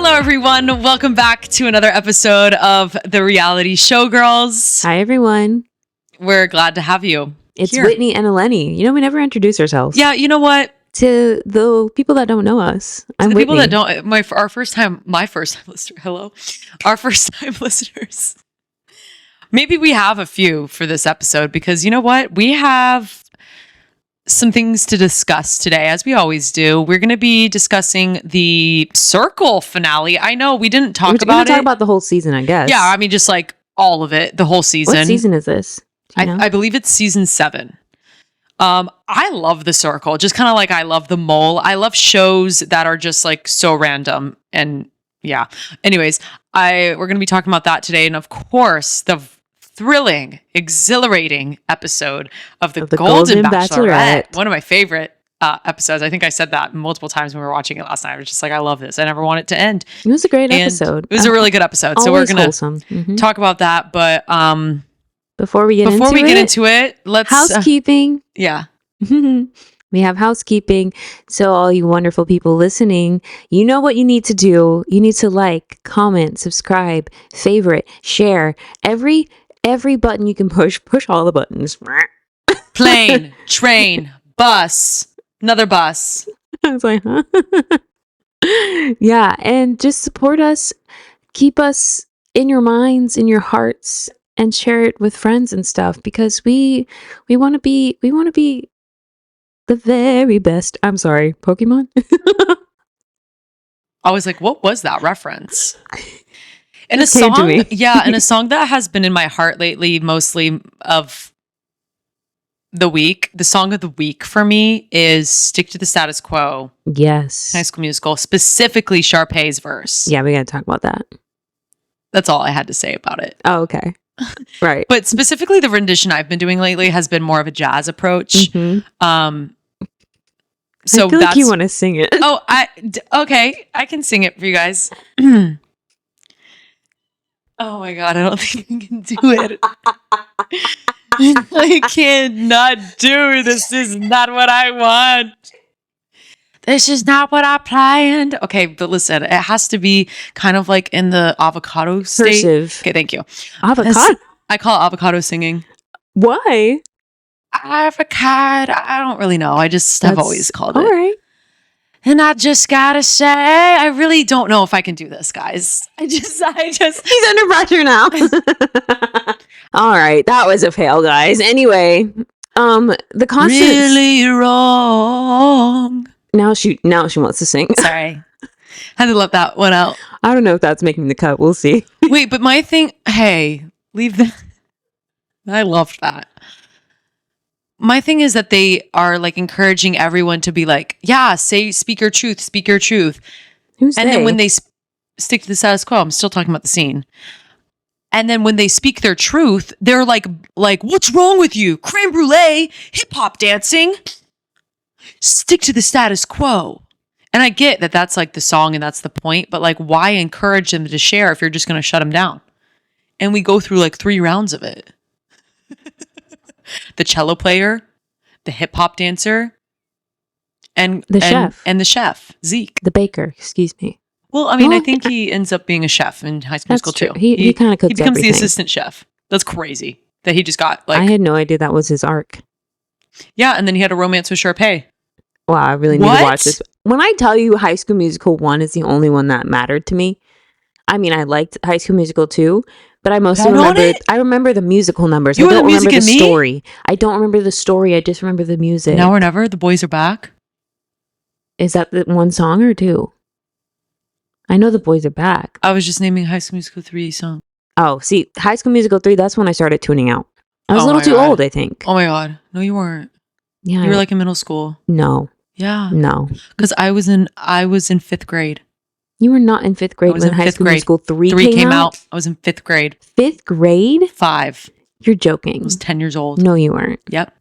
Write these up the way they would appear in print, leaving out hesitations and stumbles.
Hello, everyone. Welcome back to another episode of the Reality Showgirls. Hi, everyone. We're glad to have you. It's here. Whitney and Eleni. You know, we never introduce ourselves. Yeah, you know what? To the people that don't know us, I'm the Whitney. People that don't, our first time listeners. Maybe we have a few for this episode because you know what? We have some things to discuss today, as we always do. We're going to be discussing the Circle finale. I know we didn't talk about it. We're going to talk about the whole season, I guess. Yeah, I mean, just like all of it, the whole season. What season is this? I believe it's season 7. I love the Circle, just kind of like I love the Mole. I love shows that are just like so random. And yeah, anyways, we're going to be talking about that today. And of course, the thrilling, exhilarating episode of the Golden Bachelorette. One of my favorite episodes. I think I said that multiple times when we were watching it last night. I was just like, I love this. I never want it to end. It was a great episode. It was a really good episode. So we're going to talk about that. But before we get into it, let's housekeeping. Yeah. We have housekeeping. So all you wonderful people listening, you know what you need to do. You need to like, comment, subscribe, favorite, share. Every button you can push all the buttons. Plane, train, bus, another bus. I was like, huh? Yeah, and just support us. Keep us in your minds, in your hearts, and share it with friends and stuff because we want to be the very best. I'm sorry, Pokemon. I was like, what was that reference? And Just came to me. Yeah, and a song that has been in my heart lately, mostly of the week. The song of the week for me is "Stick to the Status Quo." Yes, High School Musical, specifically Sharpay's verse. Yeah, we gotta talk about that. That's all I had to say about it. Oh, okay. Right. But specifically the rendition I've been doing lately has been more of a jazz approach. Mm-hmm. So I feel like you want to sing it. Oh, okay. I can sing it for you guys. Oh my God, I don't think I can do it. I cannot do this. Is not what I want. This is not what I planned. Okay, but listen, it has to be kind of like in the avocado state. Cursive. Okay, thank you. Avocado? I call it avocado singing. Why? Avocado. I don't really know. I've always called it. All right. And I just gotta say, I really don't know if I can do this, guys. I just. He's under pressure now. All right, that was a fail, guys. Anyway, the constant really wrong. Now she wants to sing. Sorry, had to let that one out. I don't know if that's making the cut. We'll see. Wait, but my thing. Hey, leave that. I loved that. My thing is that they are like encouraging everyone to be like, yeah, speak your truth. Who's and they? then when they stick to the status quo, I'm still talking about the scene. And then when they speak their truth, they're like, what's wrong with you? Creme brulee, hip hop dancing. Stick to the status quo. And I get that that's like the song and that's the point, but like, why encourage them to share if you're just going to shut them down? And we go through like 3 rounds of it. The cello player, the hip hop dancer, and the chef, Zeke. The baker, excuse me. Well, I mean, I think he ends up being a chef in High School Musical too. He kind of cooks. He becomes everything. the assistant chef. That's crazy that he just got like. I had no idea that was his arc. Yeah, and then he had a romance with Sharpay. Wow, I really need to watch this. When I tell you High School Musical 1 is the only one that mattered to me, I mean, I liked High School Musical 2, but I mostly remember the musical numbers. I don't remember the story. I don't remember the story. I just remember the music. Now or Never, The Boys Are Back. Is that the one song or 2? I know The Boys Are Back. I was just naming High School Musical 3 song. Oh, see, High School Musical 3, that's when I started tuning out. I was a little too old, I think. Oh my God. No, you weren't. Yeah. You were like in middle school. No. Yeah. No. Because I was in 5th grade. You were not in 5th grade when High School Musical 3 came out? I was in 5th grade. 5th grade? 5. You're joking. I was 10 years old. No, you weren't. Yep.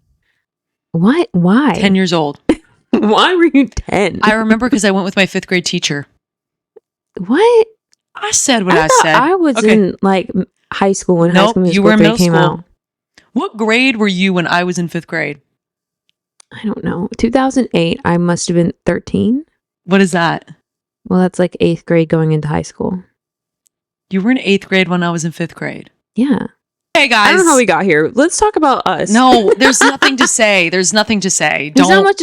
What? Why? 10 years old. Why were you 10? I remember because I went with my 5th grade teacher. What? I said what I said. I was in like high school when High School Musical 3 came out. What grade were you when I was in 5th grade? I don't know. 2008. I must have been 13. What is that? Well, that's like 8th grade going into high school. You were in 8th grade when I was in 5th grade. Yeah. Hey guys. I don't know how we got here. Let's talk about us. No, there's nothing to say. There's nothing to say. There's not much.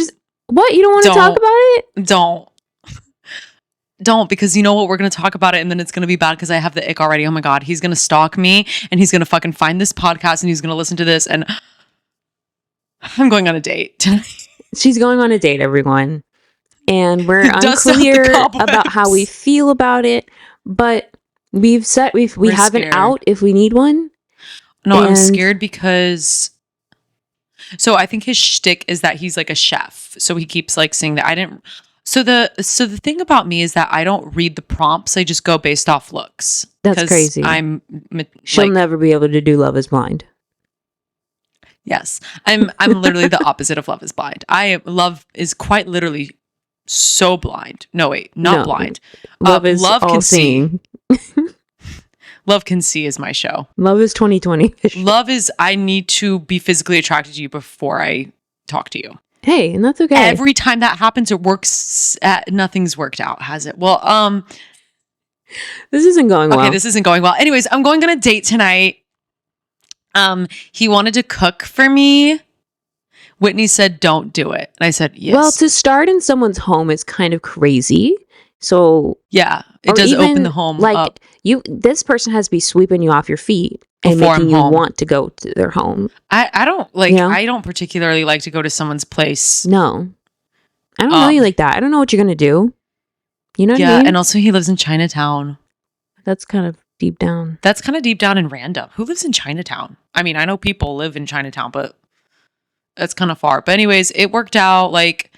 What? You don't want to talk about it? Don't, because you know what? We're going to talk about it and then it's going to be bad because I have the ick already. Oh my God. He's going to stalk me and he's going to fucking find this podcast and he's going to listen to this and I'm going on a date tonight. She's going on a date, everyone. And we're unclear about how we feel about it, but we've said we have an out if we need one. No, I'm scared because... So I think his shtick is that he's like a chef. So he keeps like saying that I didn't... So the thing about me is that I don't read the prompts. I just go based off looks. That's crazy. She'll never be able to do Love is Blind. Yes. I'm literally the opposite of Love is Blind. Love is quite literally so blind. No, wait, not blind. Love is all can seeing. See. Love Can See is my show. Love is 2020. Love is I need to be physically attracted to you before I talk to you. Hey, and that's okay. Every time that happens, it works. Nothing's worked out, has it? Well, this isn't going well. Okay, this isn't going well. Anyways, I'm going on a date tonight. He wanted to cook for me. Whitney said, "Don't do it." And I said, "Yes." Well, to start in someone's home is kind of crazy. So yeah, it does open the home up. This person has to be sweeping you off your feet and making you want to go to their home. I don't like. You know? I don't particularly like to go to someone's place. No, I don't know you like that. I don't know what you're gonna do. You know what I mean? And also he lives in Chinatown. That's kind of deep down. That's kind of deep down and random. Who lives in Chinatown? I mean, I know people live in Chinatown, but that's kind of far. But anyways, it worked out. Like.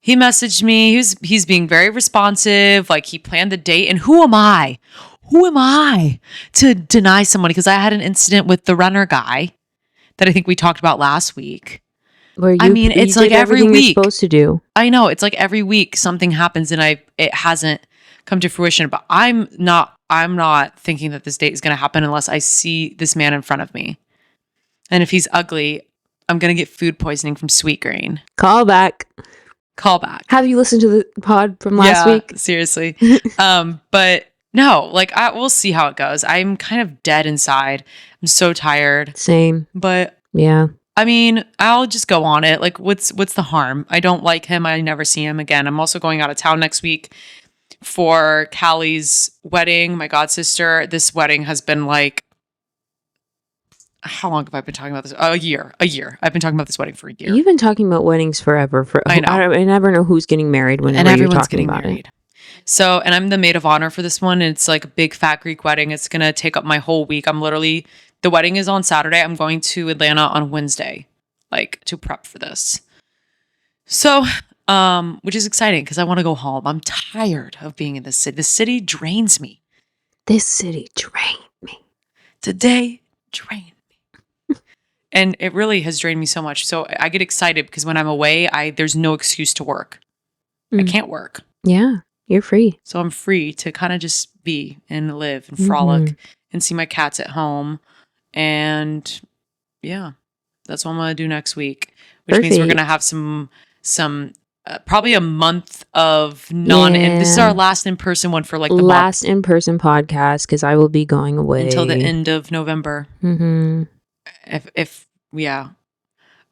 He messaged me. He's being very responsive. Like he planned the date. And who am I? Who am I to deny somebody? Because I had an incident with the runner guy that I think we talked about last week. It's like every week. You're supposed to do. I know. It's like every week something happens and it hasn't come to fruition. But I'm not thinking that this date is going to happen unless I see this man in front of me. And if he's ugly, I'm going to get food poisoning from Sweetgreen. Call back. Have you listened to the pod from last week? Seriously. But no, like we'll see how it goes. I'm kind of dead inside. I'm so tired. Same. But yeah. I mean, I'll just go on it. Like what's the harm? I don't like him. I never see him again. I'm also going out of town next week for Callie's wedding, my god sister. This wedding has been like, how long have I been talking about this? A year. I've been talking about this wedding for a year. You've been talking about weddings forever. I know. I never know who's getting married whenever you're talking about it. So, and I'm the maid of honor for this one. And it's like a big fat Greek wedding. It's going to take up my whole week. The wedding is on Saturday. I'm going to Atlanta on Wednesday, like to prep for this. So, which is exciting because I want to go home. I'm tired of being in this city. The city drains me. This city drained me. Today drained me. And it really has drained me so much. So I get excited because when I'm away, there's no excuse to work. I can't work. Yeah, you're free. So I'm free to kind of just be and live and frolic and see my cats at home. And yeah, that's what I'm going to do next week, which means we're going to have some probably a month of and this is our last in-person one for like the last in-person podcast because I will be going away until the end of November. Mm-hmm.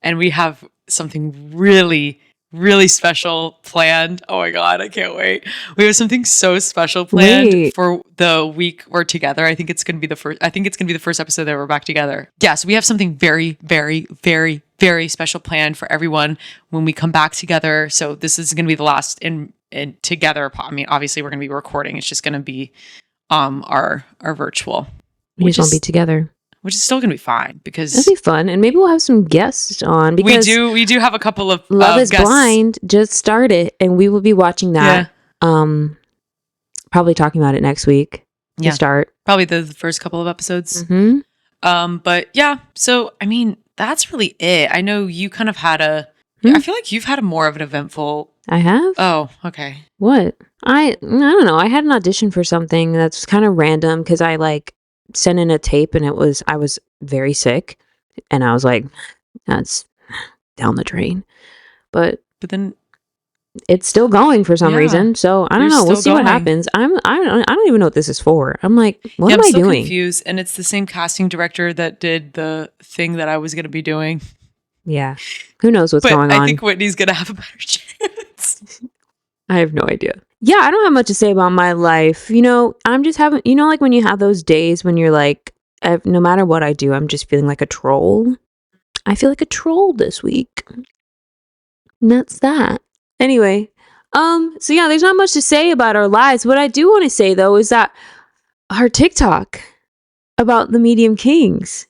And we have something really, really special planned. Oh my God, I can't wait. We have something so special planned for the week we're together. I think it's going to be the first episode that we're back together. Yes, we have something very, very, very, very special planned for everyone when we come back together. So this is going to be the last in together. I mean, obviously we're going to be recording. It's just going to be our virtual. We just won't be together. Which is still going to be fine because it'll be fun, and maybe we'll have some guests on. Because we do have a couple of Love is guests. Blind just started, and we will be watching that. Yeah. Probably talking about it next week to start. Probably the first couple of episodes. Mm-hmm. But yeah, so I mean that's really it. I know you kind of had I feel like you've had more of an eventful. I have. Oh, okay. What? I don't know. I had an audition for something that's kind of random because I sent in a tape and I was very sick and I was like, that's down the drain. But then it's still going for some Yeah. reason. So I don't You're know. We'll see still what going. happens. I don't even know what this is for. I'm like, what Yeah, am I'm I still doing? confused, and it's the same casting director that did the thing that I was going to be doing. Yeah. Who knows what's But going on? I think Whitney's going to have a better chance. I have no idea. Yeah, I don't have much to say about my life. I'm just having, like when you have those days when you're like, no matter what I do, I'm just feeling like a troll. I feel like a troll this week. And that's that. Anyway, so yeah, there's not much to say about our lives. What I do want to say though is that our TikTok about the Medium Kings.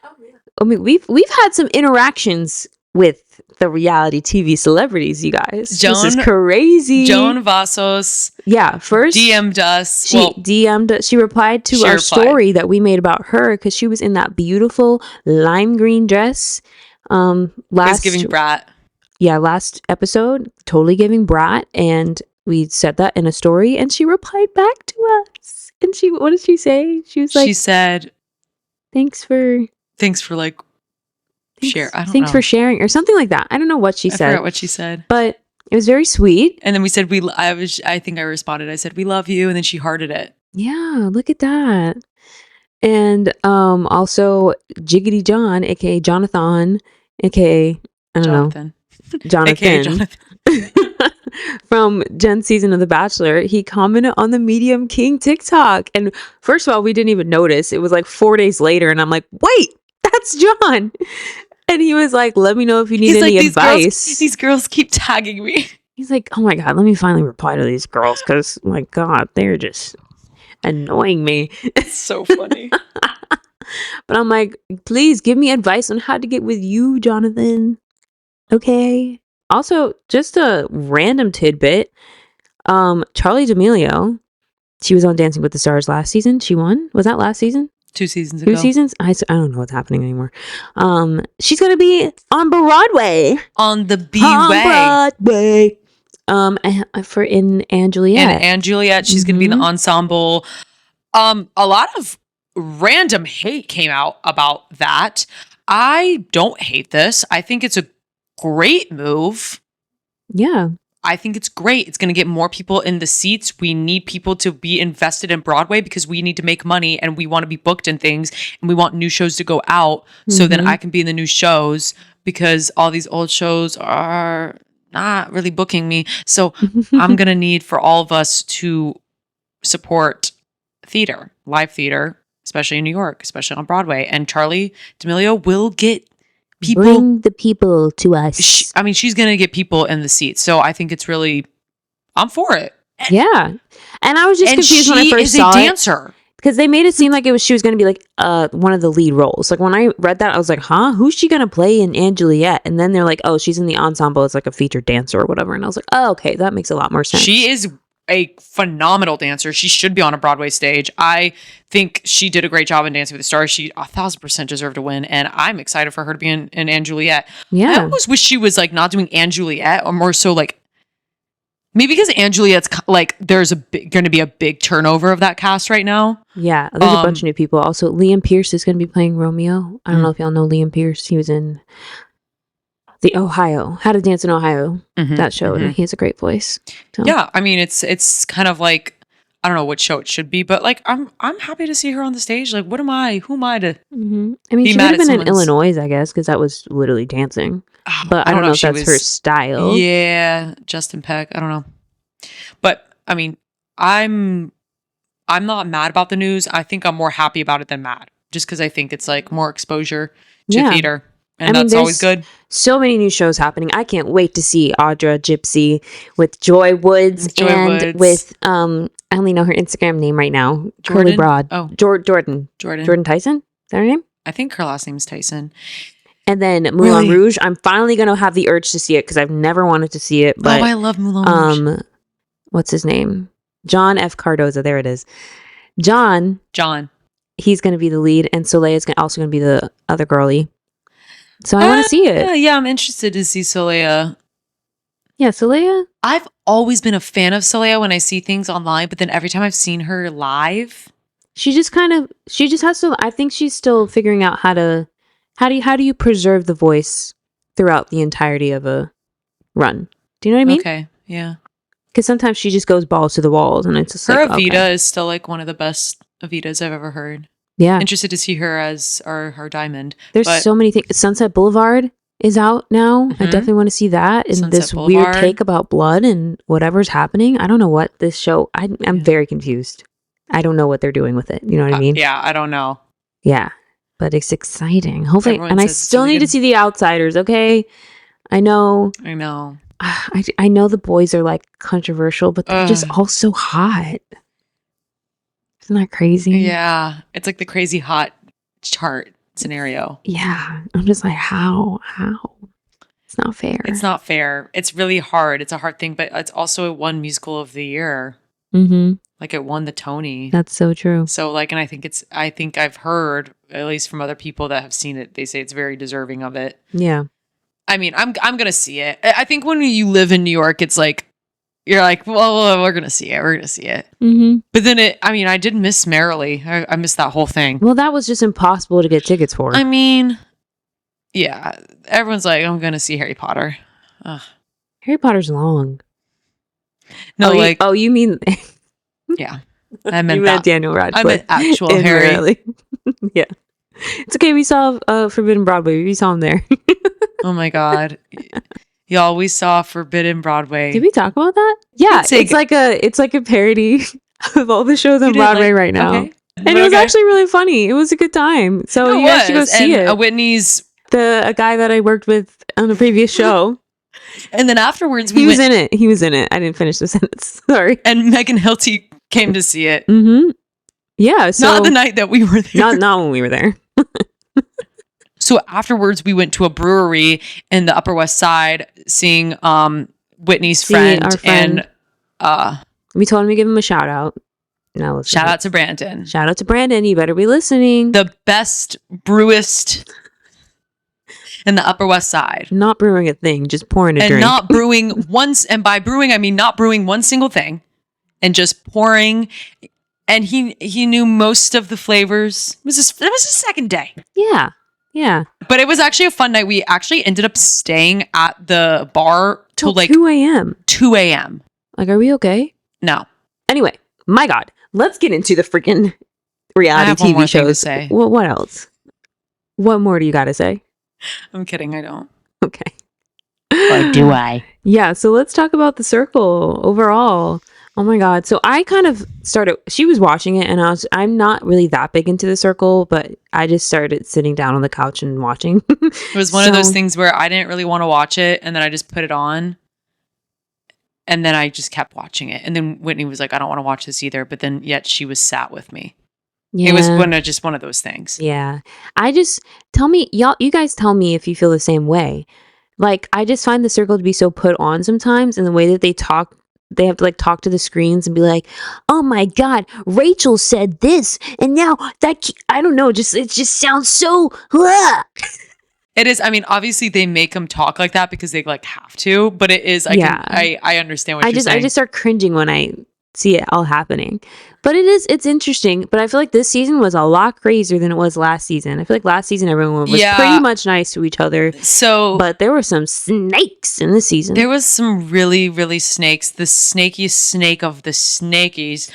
Oh, yeah. I mean, we've had some interactions with the reality TV celebrities, you guys. This is crazy. Joan Vasos. Yeah, first DM'd us. She replied to our story that we made about her because she was in that beautiful lime green dress. Was giving brat. Yeah, last episode, totally giving brat, and we said that in a story, and she replied back to us. And what did she say? She said, "Thanks for like." Thanks for sharing, or something like that. I don't know what she said. I forgot what she said, but it was very sweet. And then we said I think I responded. I said we love you, and then she hearted it. Yeah, look at that. And also Jiggity John, aka Jonathon, aka I don't know, Jonathan. From Jen's season of The Bachelor, he commented on the Medium King TikTok, and first of all, we didn't even notice. It was like 4 days later, and I'm like, wait, that's John. And he was like, let me know if you need any advice. These girls keep tagging me. He's like, oh my God, let me finally reply to these girls because, my God, they're just annoying me. It's so funny. But I'm like, please give me advice on how to get with you, Jonathan. Okay. Also, just a random tidbit. Charli D'amelio, she was on Dancing with the Stars last season. She won. Was that last season? 2 seasons ago. 2 seasons? I don't know what's happening anymore. She's gonna be on Broadway. On the B-Way. Broadway. In Juliet. And Juliet, she's gonna be in the ensemble. A lot of random hate came out about that. I don't hate this. I think it's a great move. Yeah. I think it's great. It's going to get more people in the seats. We need people to be invested in Broadway because we need to make money and we want to be booked in things and we want new shows to go out. So then I can be in the new shows because all these old shows are not really booking me. So I'm going to need for all of us to support theater, live theater, especially in New York, especially on Broadway. And Charli D'amelio will get people. Bring the people to us. She's going to get people in the seats. So I think it's really, I'm for it. Yeah. And I was just confused when I first saw it. She is a dancer. Because they made it seem like she was going to be like one of the lead roles. Like when I read that, I was like, huh? Who's she going to play in Juliet? And then they're like, oh, she's in the ensemble as like a featured dancer or whatever. And I was like, oh, okay, that makes a lot more sense. She is a phenomenal dancer. She should be on a Broadway stage. I think she did a great job in Dancing with the Stars. She 1,000% deserved to win. And I'm excited for her to be in Anne Juliet. Yeah. I almost wish she was like not doing Anne Juliet or more so like, maybe because Anne Juliet's like, there's going to be a big turnover of that cast right now. Yeah. There's a bunch of new people. Also, Liam Pierce is going to be playing Romeo. I don't know if y'all know Liam Pierce. He was in the Ohio, How to Dance in Ohio, that show. And he has a great voice. So. Yeah. I mean, it's kind of like, I don't know what show it should be, but like, I'm happy to see her on the stage. Like, who am I to I mean, she would have been in Illinois, I guess, because that was literally dancing. But I don't know if that's her style. Yeah. Justin Peck. I don't know. But I mean, I'm not mad about the news. I think I'm more happy about it than mad, just because I think it's like more exposure to theater. And that's always good. So many new shows happening. I can't wait to see Audra Gypsy with Joy Woods with I only know her Instagram name right now. Curly Broad. Oh, Jordan Tyson. Is that her name? I think her last name is Tyson. And then Moulin Rouge. I'm finally gonna have the urge to see it because I've never wanted to see it. But I love Moulin Rouge. What's his name? John F. Cardoza. There it is. John. He's gonna be the lead, and Soleil is also gonna be the other girly. So I want to see it. Yeah, I'm interested to see Soleil. Yeah, Soleil. I've always been a fan of Soleil when I see things online, but then every time I've seen her live, she just has to. I think she's still figuring out how do you preserve the voice throughout the entirety of a run. Do you know what I mean? Okay. Yeah. Because sometimes she just goes balls to the walls, and it's just Her like, Evita okay. is still like one of the best Evitas I've ever heard. Yeah. Interested to see her as her Diamond. There's but so many things. Sunset Boulevard is out now. I Mhm. definitely want to see that. And Sunset this Boulevard. weird take about blood and whatever's happening. I don't know what this show. I'm very confused. I don't know what they're doing with it. You know what I mean? Yeah, I don't know. Yeah, but it's exciting. Hopefully, Everyone and I says it's still really need to good. see The Outsiders. Okay, I know. I know. I know the boys are like controversial, but they're just all so hot. Isn't that crazy? Yeah, it's like the crazy hot chart scenario. Yeah, I'm just like, how? It's not fair. It's not fair. It's really hard. It's a hard thing, but it's also it won musical of the year. Mm-hmm. Like it won the Tony. That's so true. So like, and I think I've heard, at least from other people that have seen it, they say it's very deserving of it. Yeah. I mean, I'm gonna see it. I think when you live in New York, it's like you're like, well, we're gonna see it. We're gonna see it. Mm-hmm. But then I did miss Merrily. I missed that whole thing. Well, that was just impossible to get tickets for. I mean, yeah, everyone's like, I'm gonna see Harry Potter. Ugh. Harry Potter's long. No, you mean? Yeah, I meant you that. meant Daniel Radcliffe. I meant actual in Harry. Merrily. Yeah, it's okay. We saw Forbidden Broadway. We saw him there. Oh my god, y'all, we saw Forbidden Broadway. Did we talk about that? Yeah, say it's like a parody of all the shows on Broadway right now. Okay. And it was actually really funny. It was a good time. So you guys should go see it. Whitney's a guy that I worked with on the previous show. And then afterwards, he was in it. He was in it. I didn't finish the sentence. Sorry. And Megan Hilty came to see it. Mm-hmm. Yeah. So not the night that we were there. Not when we were there. So afterwards, we went to a brewery in the Upper West Side, seeing Whitney's friend, and we told him to give him a shout out. No, shout out to Brandon. Shout out to Brandon. You better be listening. The best brewist in the Upper West Side. Not brewing a thing, just pouring a and drink. Not brewing once. And by brewing, I mean not brewing one single thing, and just pouring. And he knew most of the flavors. It was his second day. Yeah. Yeah. But it was actually a fun night. We actually ended up staying at the bar till like 2 a.m. 2 a.m. Like, are we okay? No. Anyway, my God, let's get into the freaking reality TV shows. Say. What else? What more do you got to say? I'm kidding. I don't. Okay. Or do I? Yeah. So let's talk about The Circle overall. Oh my God. So I kind of started, she was watching it and I'm not really that big into The Circle, but I just started sitting down on the couch and watching. It was one of those things where I didn't really want to watch it. And then I just put it on. And then I just kept watching it. And then Whitney was like, I don't want to watch this either. But then yet she was sat with me. Yeah. It was just one of those things. Yeah. You guys tell me if you feel the same way. Like, I just find The Circle to be so put on sometimes, and the way that they talk, they have to like talk to the screens and be like, oh my God, Rachel said this. And now that, I don't know, it just sounds so, It is. I mean, obviously they make them talk like that because they like have to, but it is. I understand what you're saying. I just start cringing when I see it all happening. But it's interesting. But I feel like this season was a lot crazier than it was last season. I feel like last season everyone was pretty much nice to each other. But there were some snakes in this season. There was some really, really snakes. The snakiest snake of the snakies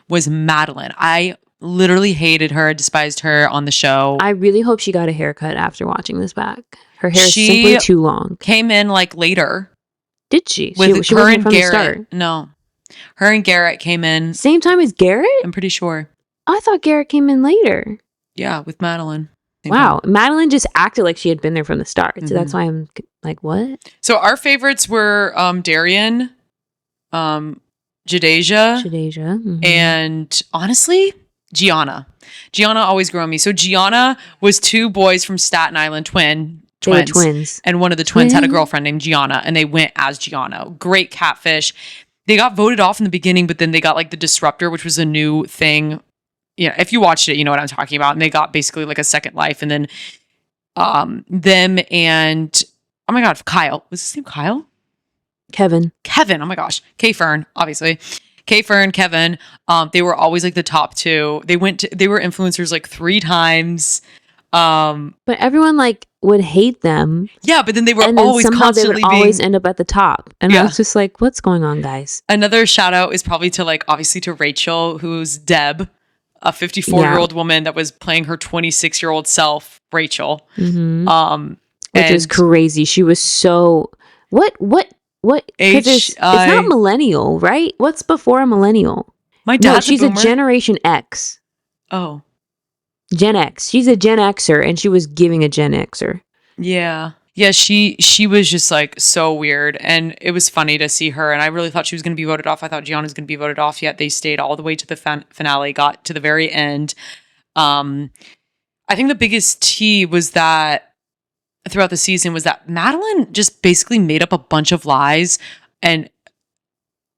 was Madeline. I literally hated her, despised her on the show. I really hope she got a haircut after watching this back. Her hair is simply too long. Came in like later. Did she? With she her and from Garrett. The start. No. Her and Garrett came in. Same time as Garrett? I'm pretty sure. I thought Garrett came in later. Yeah, with Madeline. Wow. Madeline just acted like she had been there from the start. So that's why I'm like, what? So our favorites were Darian, Jadeja, and honestly, Gianna. Gianna always grew on me. So Gianna was two boys from Staten Island, twins. They were twins. And one of the twins had a girlfriend named Gianna, and they went as Gianna. Great catfish. They got voted off in the beginning, but then they got like the Disruptor, which was a new thing. You know, if you watched it, you know what I'm talking about. And they got basically like a second life. And then them and, oh my God, Kyle. Was his name Kyle? Kevin. Oh my gosh. K-Fern, obviously. K-Fern, Kevin. They were always like the top two. They were influencers like 3 times. But everyone like would hate them, Yeah, but then they were and then always somehow they would constantly always being. end up at the top. And I Yeah. was just like, what's going on, guys? Another shout out is probably to like obviously to Rachel, who's Deb, a 54-year-old woman that was playing her 26-year-old self, Rachel. Which is crazy. She was so what? 'Cause it's not millennial, right? What's before a millennial? My No, dad's she's a a boomer. Generation X. Oh, Gen X. She's a Gen Xer, and she was giving a Gen Xer. yeah. Yeah, she was just like so weird, and it was funny to see her, and I really thought she was going to be voted off. I thought Gianna's going to be voted off, yet they stayed all the way to the finale, got to the very end. I think the biggest tea was that throughout the season was that Madeline just basically made up a bunch of lies and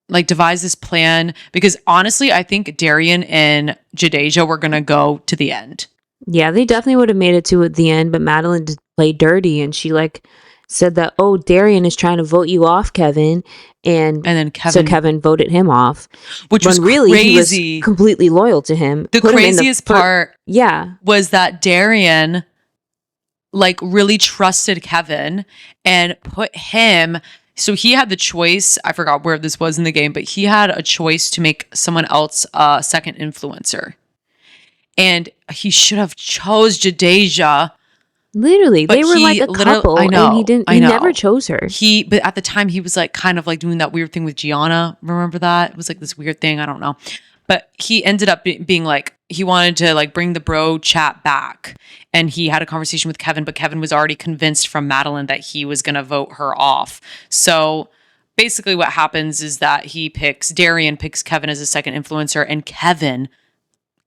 like devised this plan, because honestly, I think Darian and Jadeja were going to go to the end. Yeah, they definitely would have made it to the end, but Madeline did play dirty, and she like said that, oh, Darian is trying to vote you off, Kevin, and then so Kevin voted him off, which when was really crazy. He was completely loyal to him. The craziest part, yeah, was that Darian like really trusted Kevin and put him. So he had the choice. I forgot where this was in the game, but he had a choice to make someone else a second influencer. And he should have chose Jadeja. Literally, they were like a couple. I know. And he didn't. He never chose her. But at the time, he was like kind of like doing that weird thing with Gianna. Remember that? It was like this weird thing. I don't know. But he ended up being like, he wanted to like bring the bro chat back. And he had a conversation with Kevin, but Kevin was already convinced from Madeline that he was going to vote her off. So basically what happens is that Darian picks Kevin as a second influencer, and Kevin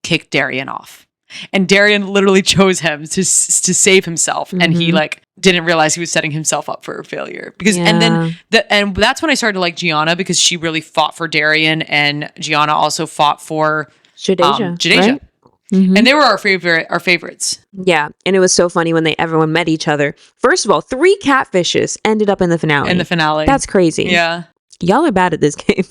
kicked Darian off. And Darian literally chose him to save himself. And he like didn't realize he was setting himself up for failure. Because and that's when I started to like Gianna, because she really fought for Darian, and Gianna also fought for Jadeja. Right? And they were our favorites. Yeah, and it was so funny when everyone met each other. First of all, 3 catfishes ended up in the finale. That's crazy. Yeah. Y'all are bad at this game.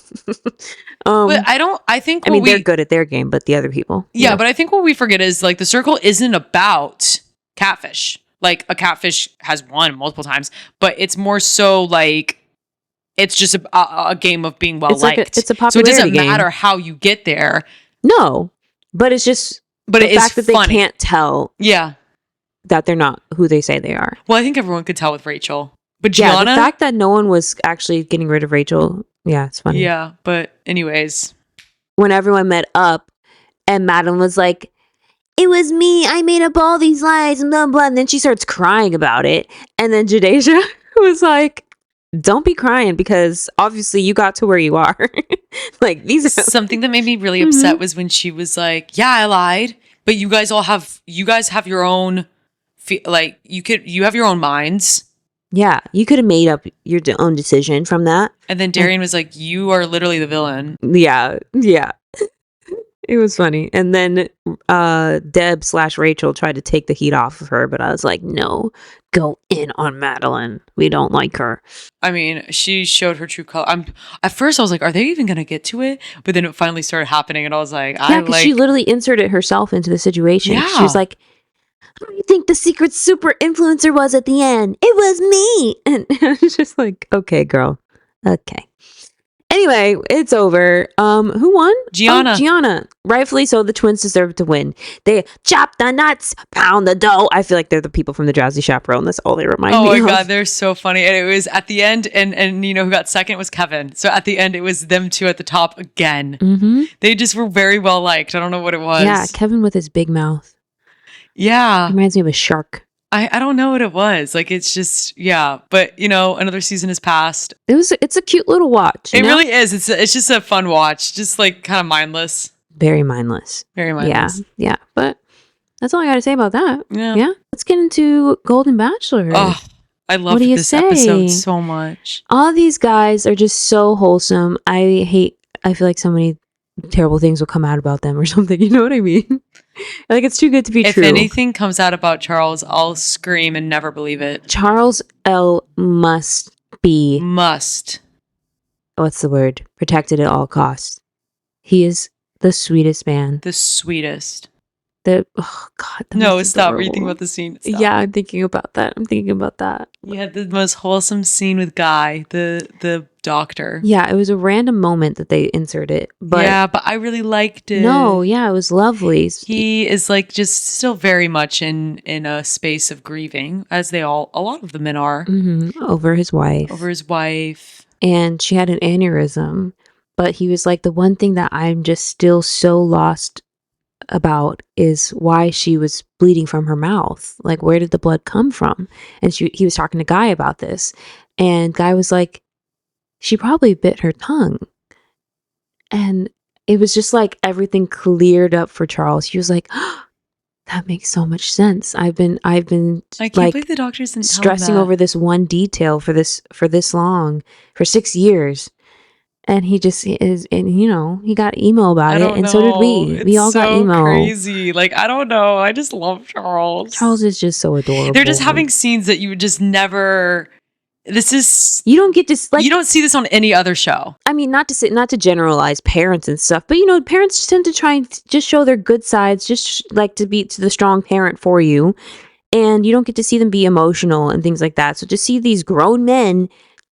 But I think they're good at their game, but the other people. Yeah, but I think what we forget is like the circle isn't about catfish. Like a catfish has won multiple times, but it's more so like it's just a game of being well liked. It's a popularity so it doesn't game. matter how you get there. No, but it's just the fact that they can't tell. Yeah, that they're not who they say they are. Well, I think everyone could tell with Rachel. But Gianna, the fact that no one was actually getting rid of Rachel, it's funny. Yeah, but anyways. When everyone met up and Madeline was like, it was me, I made up all these lies and blah, blah. And then she starts crying about it. And then Jadeja was like, don't be crying, because obviously you got to where you are. Like these are something that made me really upset was when she was like, yeah, I lied, but you guys have your own, like you have your own minds. Yeah, you could have made up your own decision from that. And then Darian was like, you are literally the villain. Yeah. It was funny. And then Deb/Rachel tried to take the heat off of her, but I was like, no, go in on Madeline. We don't like her. I mean, she showed her true color. At first I was like, are they even going to get to it? But then it finally started happening, and I was like, because she literally inserted herself into the situation. Yeah. She was like, who do you think the secret super influencer was at the end? It was me. And I was just like, okay, girl. Okay. Anyway, it's over. Who won? Gianna. Gianna. Rightfully so. The twins deserve to win. They chop the nuts, pound the dough. I feel like they're the people from the Drowsy Chaperone. That's all they remind me of. Oh my God, they're so funny. And it was at the end, and you know who got second was Kevin. So at the end, it was them two at the top again. Mm-hmm. They just were very well liked. I don't know what it was. Yeah, Kevin with his big mouth. Yeah. It reminds me of a shark. I don't know what it was. Like, it's just, yeah. But, you know, another season has passed. It's a cute little watch. It really is. It's just a fun watch. Just like kind of mindless. Very mindless. Very mindless. Yeah. But that's all I got to say about that. Yeah. Let's get into Golden Bachelorette. Oh, I love this episode so much. All these guys are just so wholesome. I feel like so many terrible things will come out about them or something. You know what I mean? Like, it's too good to be true. If anything comes out about Charles, I'll scream and never believe it. Charles L. must be... What's the word? Protected at all costs. He is the sweetest man. The sweetest. Oh God, the No, most stop. Were you thinking adorable. about the scene? Stop. Yeah, I'm thinking about that. You had the most wholesome scene with Guy, the doctor. Yeah, it was a random moment that they inserted, but yeah, but I really liked it. no, yeah, it was lovely. He is like just still very much in a space of grieving, as a lot of the men are, over his wife. And she had an aneurysm, but he was like, the one thing that I'm just still so lost about is why she was bleeding from her mouth. Like, where did the blood come from? And he was talking to Guy about this, and Guy was like, she probably bit her tongue. And it was just like everything cleared up for Charles. He was like, oh, that makes so much sense. I've been I can't like believe the doctors didn't tell him stressing that. over this one detail for this long, for 6 years. And he just is, and he got emo about it, and so did we. We all got emo. Crazy. Like, I don't know. I just love Charles. Charles is just so adorable. They're just having scenes that you would just never. You don't get to you don't see this on any other show. I mean, not to generalize parents and stuff, but parents tend to try and just show their good sides, just like to be the strong parent for you, and you don't get to see them be emotional and things like that. So to see these grown men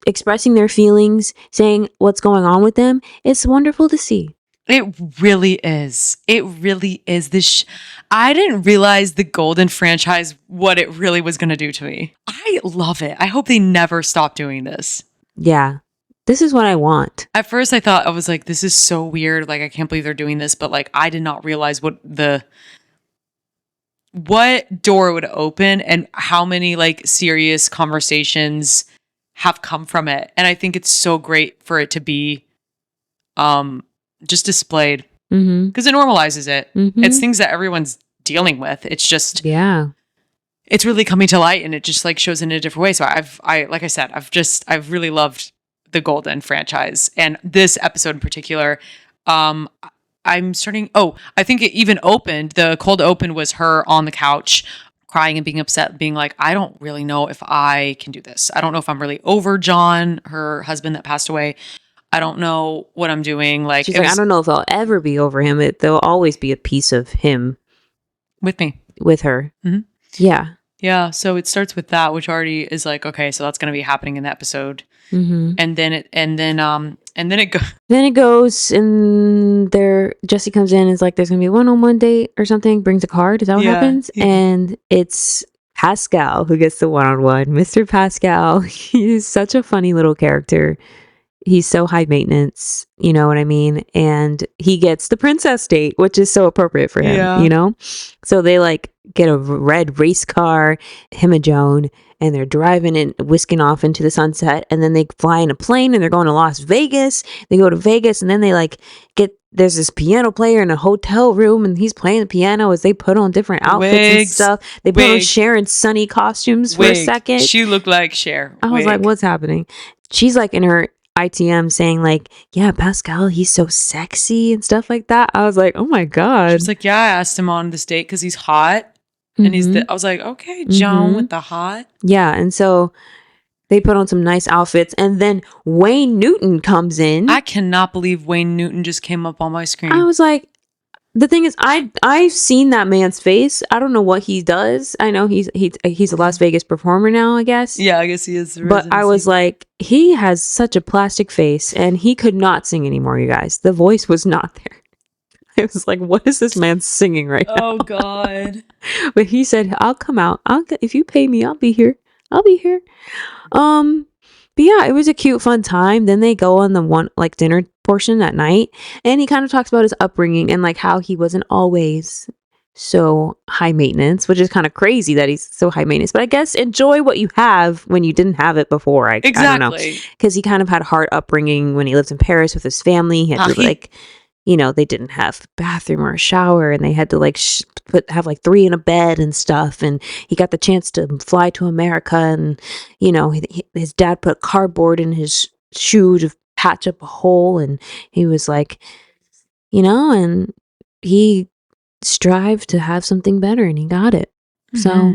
expressing their feelings, saying what's going on with them, it's wonderful to see. It really is. It really is. I didn't realize the Golden franchise, what it really was going to do to me. I love it. I hope they never stop doing this. Yeah. This is what I want. At first I thought, I was like, this is so weird. Like, I can't believe they're doing this. But like, I did not realize what door it would open and how many like serious conversations have come from it. And I think it's so great for it to be just displayed, because it normalizes it. It's things that everyone's dealing with. It's just, it's really coming to light, and it just like shows in a different way. So like I said, I've really loved the Golden franchise, and this episode in particular. I'm starting. Oh, I think it even opened. The cold open was her on the couch, crying and being upset, being like, I don't really know if I can do this. I don't know if I'm really over John, her husband that passed away. I don't know what I'm doing. Like, she's like, I don't know if I'll ever be over him. There'll always be a piece of him with me, with her. Yeah. Yeah. So it starts with that, which already is like, okay, so that's going to be happening in the episode. And then it goes, and Jesse comes in and is like, there's gonna be a one-on-one date or something, brings a card. Is that what happens? And it's Pascal who gets the one-on-one. Mr. Pascal. He's such a funny little character. He's so high maintenance, you know what I mean? And he gets the princess date, which is so appropriate for him, So they like get a red race car, him and Joan, and they're driving and whisking off into the sunset. And then they fly in a plane and they're going to Las Vegas. They go to Vegas, and then they like there's this piano player in a hotel room, and he's playing the piano as they put on different outfits and stuff. They put on Cher and Sunny costumes for a second. She looked like Cher. I was like, what's happening? She's like in her ITM saying like, yeah, Pascal, he's so sexy and stuff like that. I was like, oh my God. She was like, yeah, I asked him on this date because he's hot. And I was like, okay, Joan with the hot. Yeah. And so they put on some nice outfits, and then Wayne Newton comes in. I cannot believe Wayne Newton just came up on my screen. I was like, the thing is, I've seen that man's face. I don't know what he does. I know he's a Las Vegas performer now, I guess. Yeah, I guess he is. But I was like, he has such a plastic face, and he could not sing anymore, you guys. The voice was not there. I was like, what is this man singing right now? Oh God. But he said, I'll come out. If you pay me, I'll be here. But yeah, it was a cute, fun time. Then they go on the one like dinner portion at night, and he kind of talks about his upbringing and like how he wasn't always so high maintenance, which is kind of crazy that he's so high maintenance. But I guess enjoy what you have when you didn't have it before. I don't know, because he kind of had a hard upbringing when he lived in Paris with his family. He had to they didn't have a bathroom or a shower, and they had to like have like 3 in a bed and stuff. And he got the chance to fly to America, and his dad put cardboard in his shoe to patch up a hole, and he was like, and he strived to have something better, and he got it. So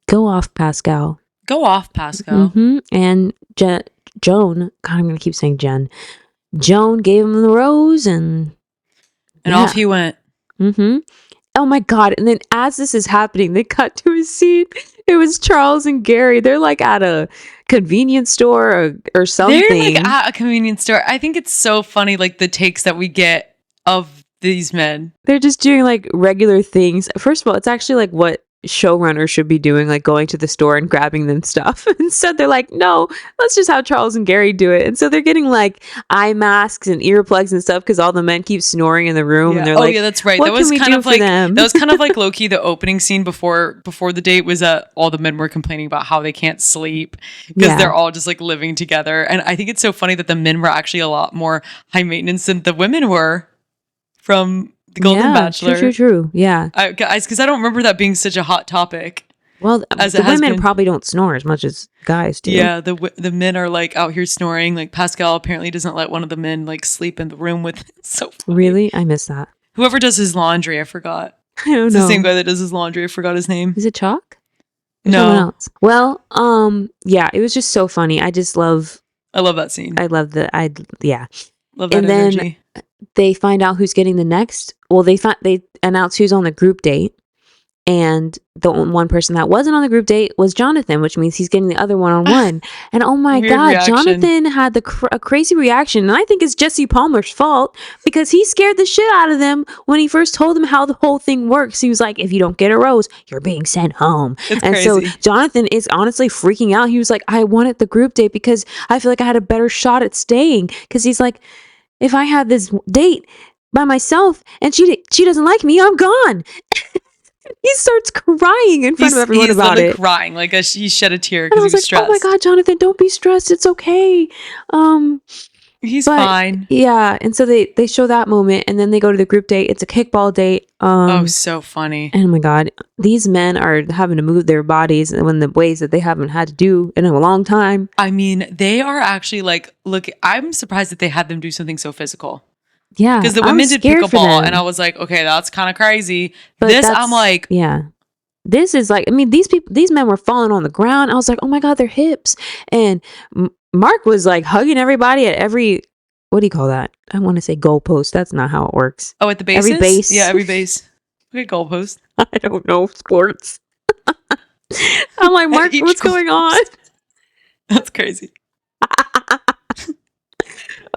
go off, Pascal. And Joan, God, I'm gonna keep saying Jen. Joan gave him the rose, and off he went. oh my God. And then as this is happening, they cut to a scene. It was Charles and Gerry. They're like at a convenience store or something. They're like at a convenience store. I think it's so funny, like the takes that we get of these men. They're just doing like regular things. First of all, it's actually like what showrunners should be doing, like going to the store and grabbing them stuff. Instead, they're like, no, let's just have Charles and Gerry do it. And so they're getting like eye masks and earplugs and stuff because all the men keep snoring in the room. Yeah. And they're oh like, yeah, that's right. what That was can we kind do of for like them? that was kind of like low key the opening scene before the date was that all the men were complaining about how they can't sleep because Yeah. they're all just like living together. And I think it's so funny that the men were actually a lot more high maintenance than the women were from the Golden Bachelor. True. Yeah. Guys, because I don't remember that being such a hot topic. Well, As the it has women been. probably don't snore as much as guys do. Yeah, the men are like out here snoring. Like Pascal apparently doesn't let one of the men like sleep in the room with him. It's so funny. Really? I missed that. Whoever does his laundry, I forgot. I don't It's know. the same guy that does his laundry. I forgot his name. Is it Chalk? Or No. someone else? Well, yeah, it was just so funny. I love that scene. Love Love that and then- energy. they find out who's getting the next. Well, they announce who's on the group date, and the one person that wasn't on the group date was Jonathan, which means he's getting the other one-on-one. And oh my Weird God, reaction. Jonathan had a crazy reaction, and I think it's Jesse Palmer's fault because he scared the shit out of them when he first told them how the whole thing works. He was like, "If you don't get a rose, you're being sent home." It's And crazy. so Jonathan is honestly freaking out. He was like, "I wanted the group date because I feel like I had a better shot at staying." Because he's like, if I had this date by myself and she doesn't like me, I'm gone. He starts crying in front of everyone he's about literally it. crying. Like he shed a tear And I because he was was like, stressed. "Oh my God, Jonathan, don't be stressed. It's okay." He's but- fine. Yeah. And so they show that moment, and then they go to the group date. It's a kickball date. Oh, so funny. And oh my God, these men are having to move their bodies in the ways that they haven't had to do in a long time. I mean, they are actually like, look, I'm surprised that they had them do something so physical. Yeah. Because the I'm women did scared for pickleball, them. and I was like, okay, that's kind of crazy. But This, that's- I'm like, yeah. This is like, I mean, these men were falling on the ground. I was like, oh my God, their hips. And Mark was like hugging everybody at every, what do you call that? I want to say goalpost. That's not how it works. oh, at the bases? Every base. Yeah, every base. Okay, goalpost. I don't know sports. I'm like, Mark, each what's going on? That's crazy.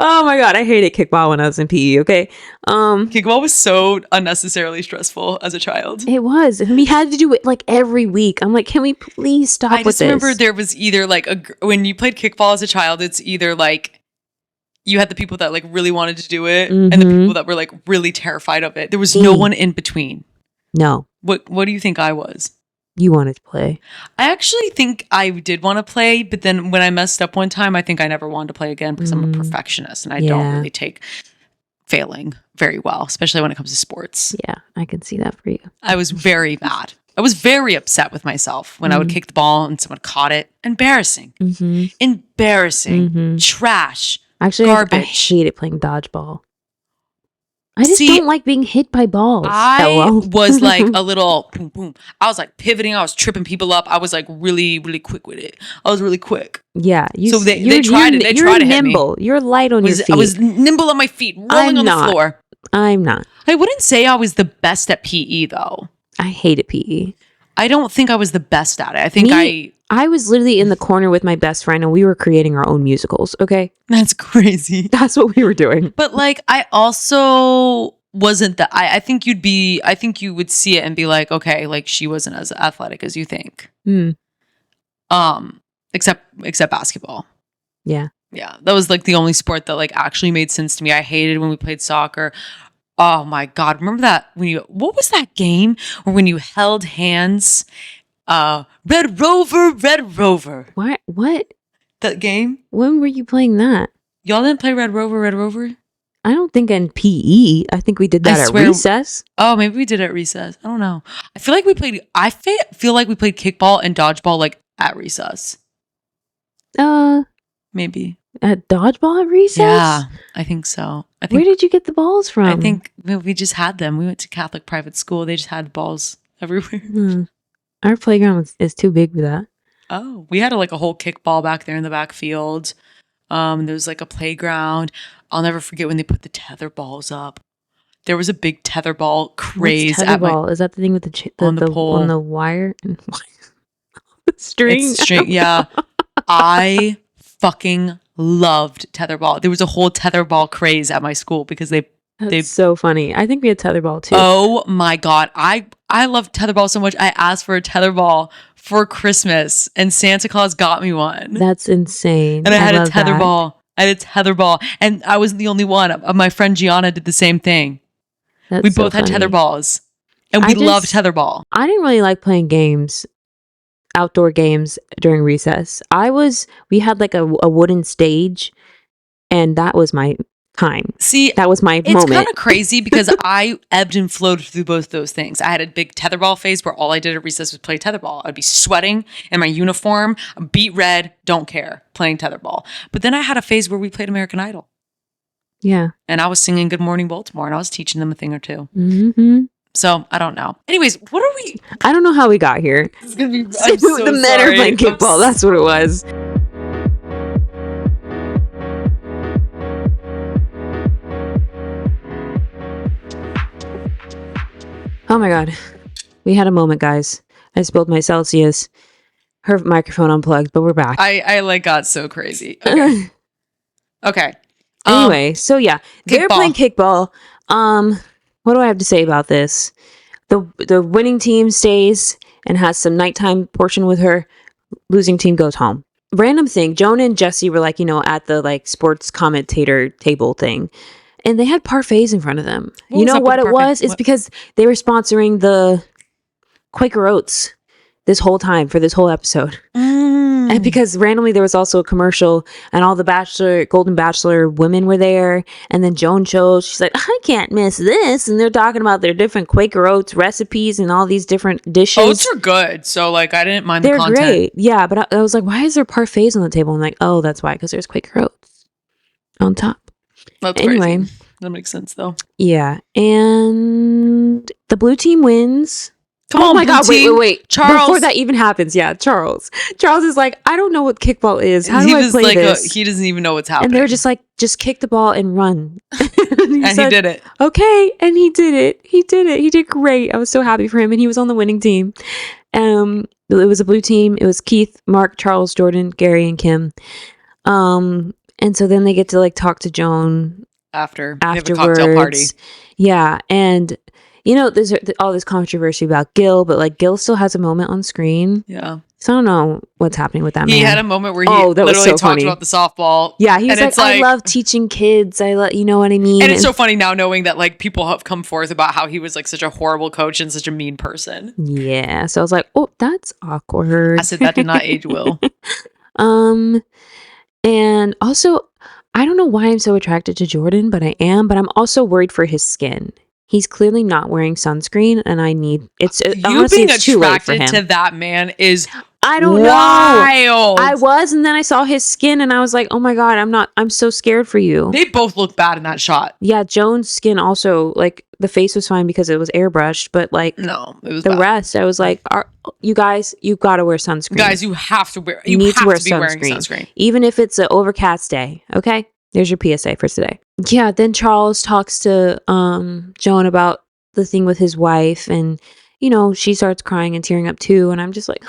Oh my God, I hated kickball when I was in PE, okay? Kickball was so unnecessarily stressful as a child. It was. And we had to do it like every week. I'm like, can we please stop I with just this? remember there was either like when you played kickball as a child, it's either like you had the people that like really wanted to do it and the Mhm. people that were like really terrified of it. There was no Mm. one in between. No, What do you think I was? you wanted to play. I actually think I did want to play, but then when I messed up one time, I think I never wanted to play again because I'm a perfectionist and I don't Yeah. really take failing very well, especially when it comes to sports. Yeah, I can see that for you. I was very mad. I was very upset with myself when I would Mm. kick the ball and someone caught it. Embarrassing. Mm-hmm. Embarrassing. Mhm. Trash. Actually, I Garbage. hated playing dodgeball. I just See, don't like being hit by balls. I LOL. was like a little boom, boom. I was like pivoting. I was tripping people up. I was like really, really quick with it. I was really quick. Yeah. So they tried it. They you're tried to hit me. nimble. You're light on your feet. I was nimble on my feet, rolling I'm on not. the floor. I'm not. I wouldn't say I was the best at PE though. I hated PE. I don't think I was the best at it. I think I was literally in the corner with my best friend and we were creating our own musicals. Okay. that's crazy. That's what we were doing. But like, I also wasn't that. I think you would see it and be like, okay, like she wasn't as athletic as you think. Hmm. Except basketball. Yeah. Yeah, that was like the only sport that like actually made sense to me. I hated when we played soccer. Oh my God. Remember that what was that game where when you held hands? Red Rover. What? That game? When were you playing that? Y'all didn't play Red Rover? I don't think in PE. I think we did that at swear- recess. Oh, maybe we did it at recess. I don't know. I feel like we played kickball and dodgeball like at recess. Maybe. At dodgeball at recess? Yeah, I think so. Where did you get the balls from? I think we just had them. We went to Catholic private school. They just had balls everywhere. Our playground is too big for that. Oh, we had like a whole kickball back there in the backfield. There was like a playground. I'll never forget when they put the tether balls up. there was a big tetherball craze What's tetherball? Is that the thing with on the pole on the wire and string? It's string. Yeah, I fucking loved tetherball. There was a whole tetherball craze at my school because That's so funny. I think we had tetherball too. Oh my god, I loved tetherball so much. I asked for a tetherball for Christmas, and Santa Claus got me one. That's insane. And I had a tetherball. I had a tetherball, and I wasn't the only one. My friend Gianna did the same thing. We both had tetherballs, and we loved tetherball. I didn't really like playing games, outdoor games during recess. We had like a wooden stage, and that was my time. See, that was my moment. It's kind of crazy because I ebbed and flowed through both those things. I had a big tetherball phase where all I did at recess was play tetherball. I'd be sweating in my uniform, beat red, don't care, playing tetherball. But then I had a phase where we played American Idol. Yeah. And I was singing Good Morning Baltimore, and I was teaching them a thing or two. Mm-hmm. So I don't know. Anyways, what are we? I don't know how we got here. It's gonna be. I'm so the men are playing kickball. That's what it was. Oh my god, we had a moment, guys. I spilled my Celsius. Her microphone unplugged, but we're back. I like got so crazy. Okay. Okay. Anyway, so yeah, they're playing kickball. What do I have to say about this? The winning team stays and has some nighttime portion with her. Losing team goes home. Random thing, Joan and Jesse were like, at the like sports commentator table thing. And they had parfaits in front of them. You know what it was? It's because they were sponsoring the Quaker Oats this whole time for this whole episode. And because randomly there was also a commercial and all the Golden Bachelor women were there. And then Joan chose, she's like, I can't miss this. And they're talking about their different Quaker Oats recipes and all these different dishes. Oats are good. So like, I didn't mind the content. They're great. Yeah. But I was like, why is there parfaits on the table? I'm like, oh, that's why. Because there's Quaker Oats on top. That's anyway. Crazy. That makes sense though. Yeah. And the blue team wins. Come on, my God, wait. Charles. Before that even happens, Charles is like, I don't know what kickball is. How do I play this? He doesn't even know what's happening. And they're just like, just kick the ball and run. and he did it. Okay. And he did it. He did great. I was so happy for him. And he was on the winning team. It was a blue team. It was Keith, Mark, Charles, Jordan, Gerry, and Kim. And so then they get to like talk to Joan afterwards. They have a cocktail party. Yeah. And there's all this controversy about Gil, but like Gil still has a moment on screen. Yeah. So I don't know what's happening with that man. He had a moment where he literally talked about the softball. Yeah, he was like, I love teaching kids. You know what I mean? And it's so funny now knowing that like people have come forth about how he was like such a horrible coach and such a mean person. Yeah. So I was like, oh, that's awkward. I said that did not age well. And also, I don't know why I'm so attracted to Jordan, but I am. But I'm also worried for his skin. He's clearly not wearing sunscreen, and honestly, it's too late for him. To that man is I don't know. I was, and then I saw his skin, and I was like, oh my God, I'm so scared for you. They both look bad in that shot. Yeah, Joan's skin also, like, the face was fine because it was airbrushed, but like, no, it was the bad. rest, I was like, you guys, you've got to wear sunscreen. Guys, you have to wear, you need to be wearing sunscreen. Even if it's an overcast day, okay? There's your PSA for today. Yeah, then Charles talks to Joan about the thing with his wife, and she starts crying and tearing up too, and I'm just like,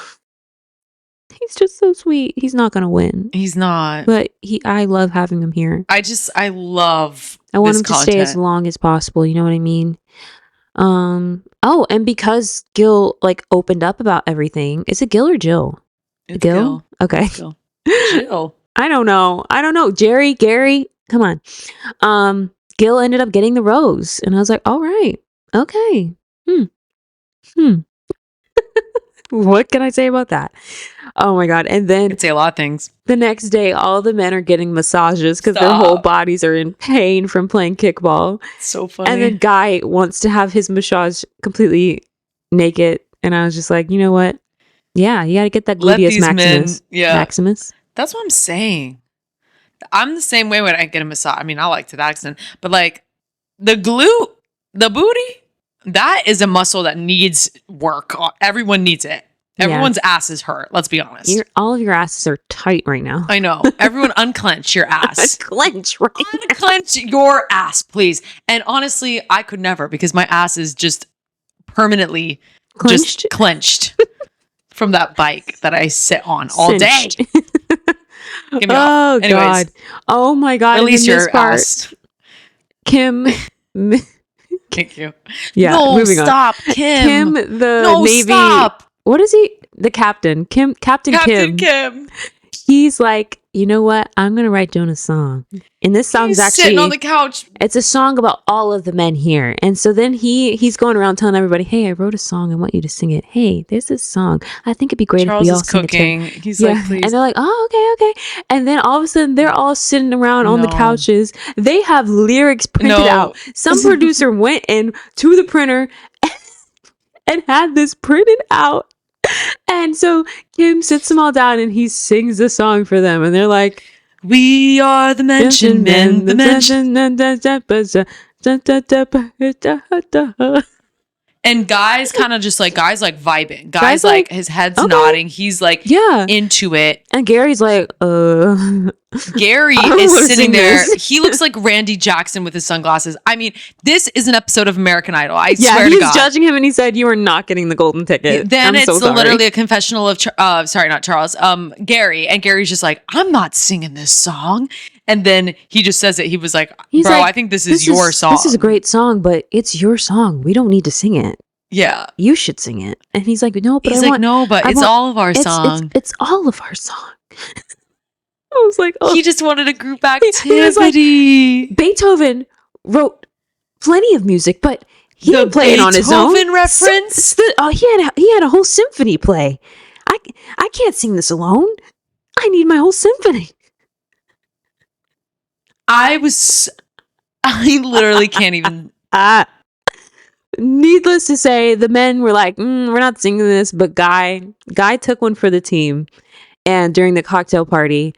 he's just so sweet. He's not gonna win. He's not. But I love having him here. I want him to stay as long as possible, you know what I mean? And because Gil like opened up about everything, is it Gil or Jill? It's Gil. Okay. Gil. Jill. I don't know. Gerry, come on. Gil ended up getting the rose. And I was like, all right. Okay. What can I say about that? Oh my God. And then I'd say a lot of things. The next day, all the men are getting massages because their whole bodies are in pain from playing kickball. So funny. And then Guy wants to have his massage completely naked. And I was just like, you know what? Yeah, you got to get that gluteus maximus. Maximus. That's what I'm saying. I'm the same way when I get a massage. I mean, I like to that extent, but like the glute, the booty, that is a muscle that needs work. Everyone needs it. Everyone's ass is hurt. Let's be honest. All of your asses are tight right now. I know. Everyone unclench your ass. Clench right now. Unclench your ass, please. And honestly, I could never because my ass is just permanently just clenched from that bike that I sit on all day. Give me off. Anyways, God. Oh my God. Release your ass. Kim. Thank you. Yeah. No, moving stop, on. Kim. The Navy. Stop. What is he? The captain. Captain Kim. He's like, you know what? I'm gonna write Joan a song. And this song's actually sitting on the couch. It's a song about all of the men here. And so then he's going around telling everybody, hey, I wrote a song. I want you to sing it. Hey, there's this song. I think it'd be great Charles if we all is sing cooking. it. He's like, please. And they're like, oh, okay. And then all of a sudden they're all sitting around on the couches. They have lyrics printed out. Some producer went in to the printer and had this printed out. And so Kim sits them all down and he sings the song for them. And they're like, we are the mentioned men. The mentioned. And guys kind of just like, guys like vibing. Guys like his head's nodding. He's like into it. And Gary's like, Gary is sitting there. He looks like Randy Jackson with his sunglasses. I mean, this is an episode of American Idol. I swear to God. He's judging him and he said, you are not getting the golden ticket. Then it's literally a confessional of, sorry, not Charles, Gary. And Gary's just like, I'm not singing this song. And then he just says it. He was like, bro, I think this is your song. This is a great song, but it's your song. We don't need to sing it. Yeah. You should sing it. And he's like, no, but it's all of our song. It's all of our song. I was like, he just wanted a group activity. Like, Beethoven wrote plenty of music, but he didn't play it on his own. Beethoven reference? He had a whole symphony play. I can't sing this alone. I need my whole symphony. I literally can't even. Needless to say, the men were like, we're not singing this, but Guy took one for the team. And during the cocktail party,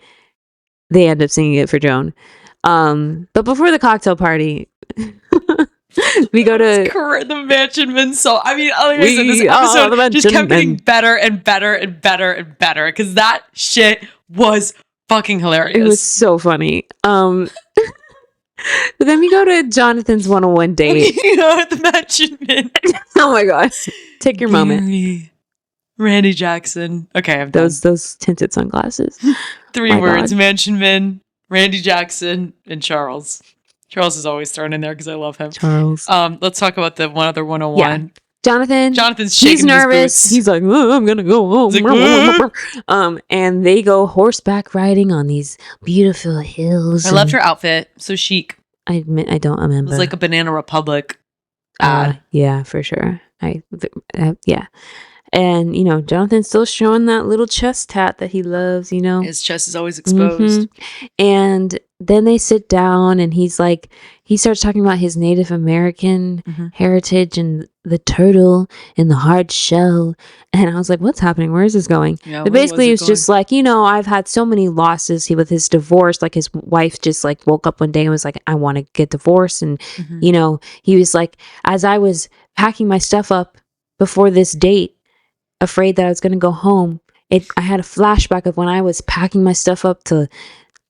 they ended up singing it for Joan. But before the cocktail party, we go to the Mansion Men song. I mean, like I said, this episode just kept getting better and better and better and better because that shit was fucking hilarious. It was so funny. But then we go to Jonathan's one-on-one date. The Mansion Men. Oh my god! Take your moment. Randy Jackson. Okay, I'm done. Those tinted sunglasses. 3 words: Mansion Men, Randy Jackson, and Charles. Charles is always thrown in there because I love him. Charles. Let's talk about the one other 101. Yeah. Jonathan's shaking. He's nervous. He's like, I'm gonna go home. Like, and they go horseback riding on these beautiful hills. I loved her outfit. So chic. I admit I don't remember. It was like a Banana Republic ad. Yeah, for sure. Yeah. And, Jonathan's still showing that little chest tat that he loves, His chest is always exposed. Mm-hmm. And then they sit down and he starts talking about his Native American heritage and the turtle and the hard shell. And I was like, what's happening? Where is this going? Yeah, but basically, it was just like, I've had so many losses with his divorce. Like his wife just like woke up one day and was like, I want to get divorced. And, he was like, as I was packing my stuff up before this date, afraid that I was going to go home, I had a flashback of when I was packing my stuff up to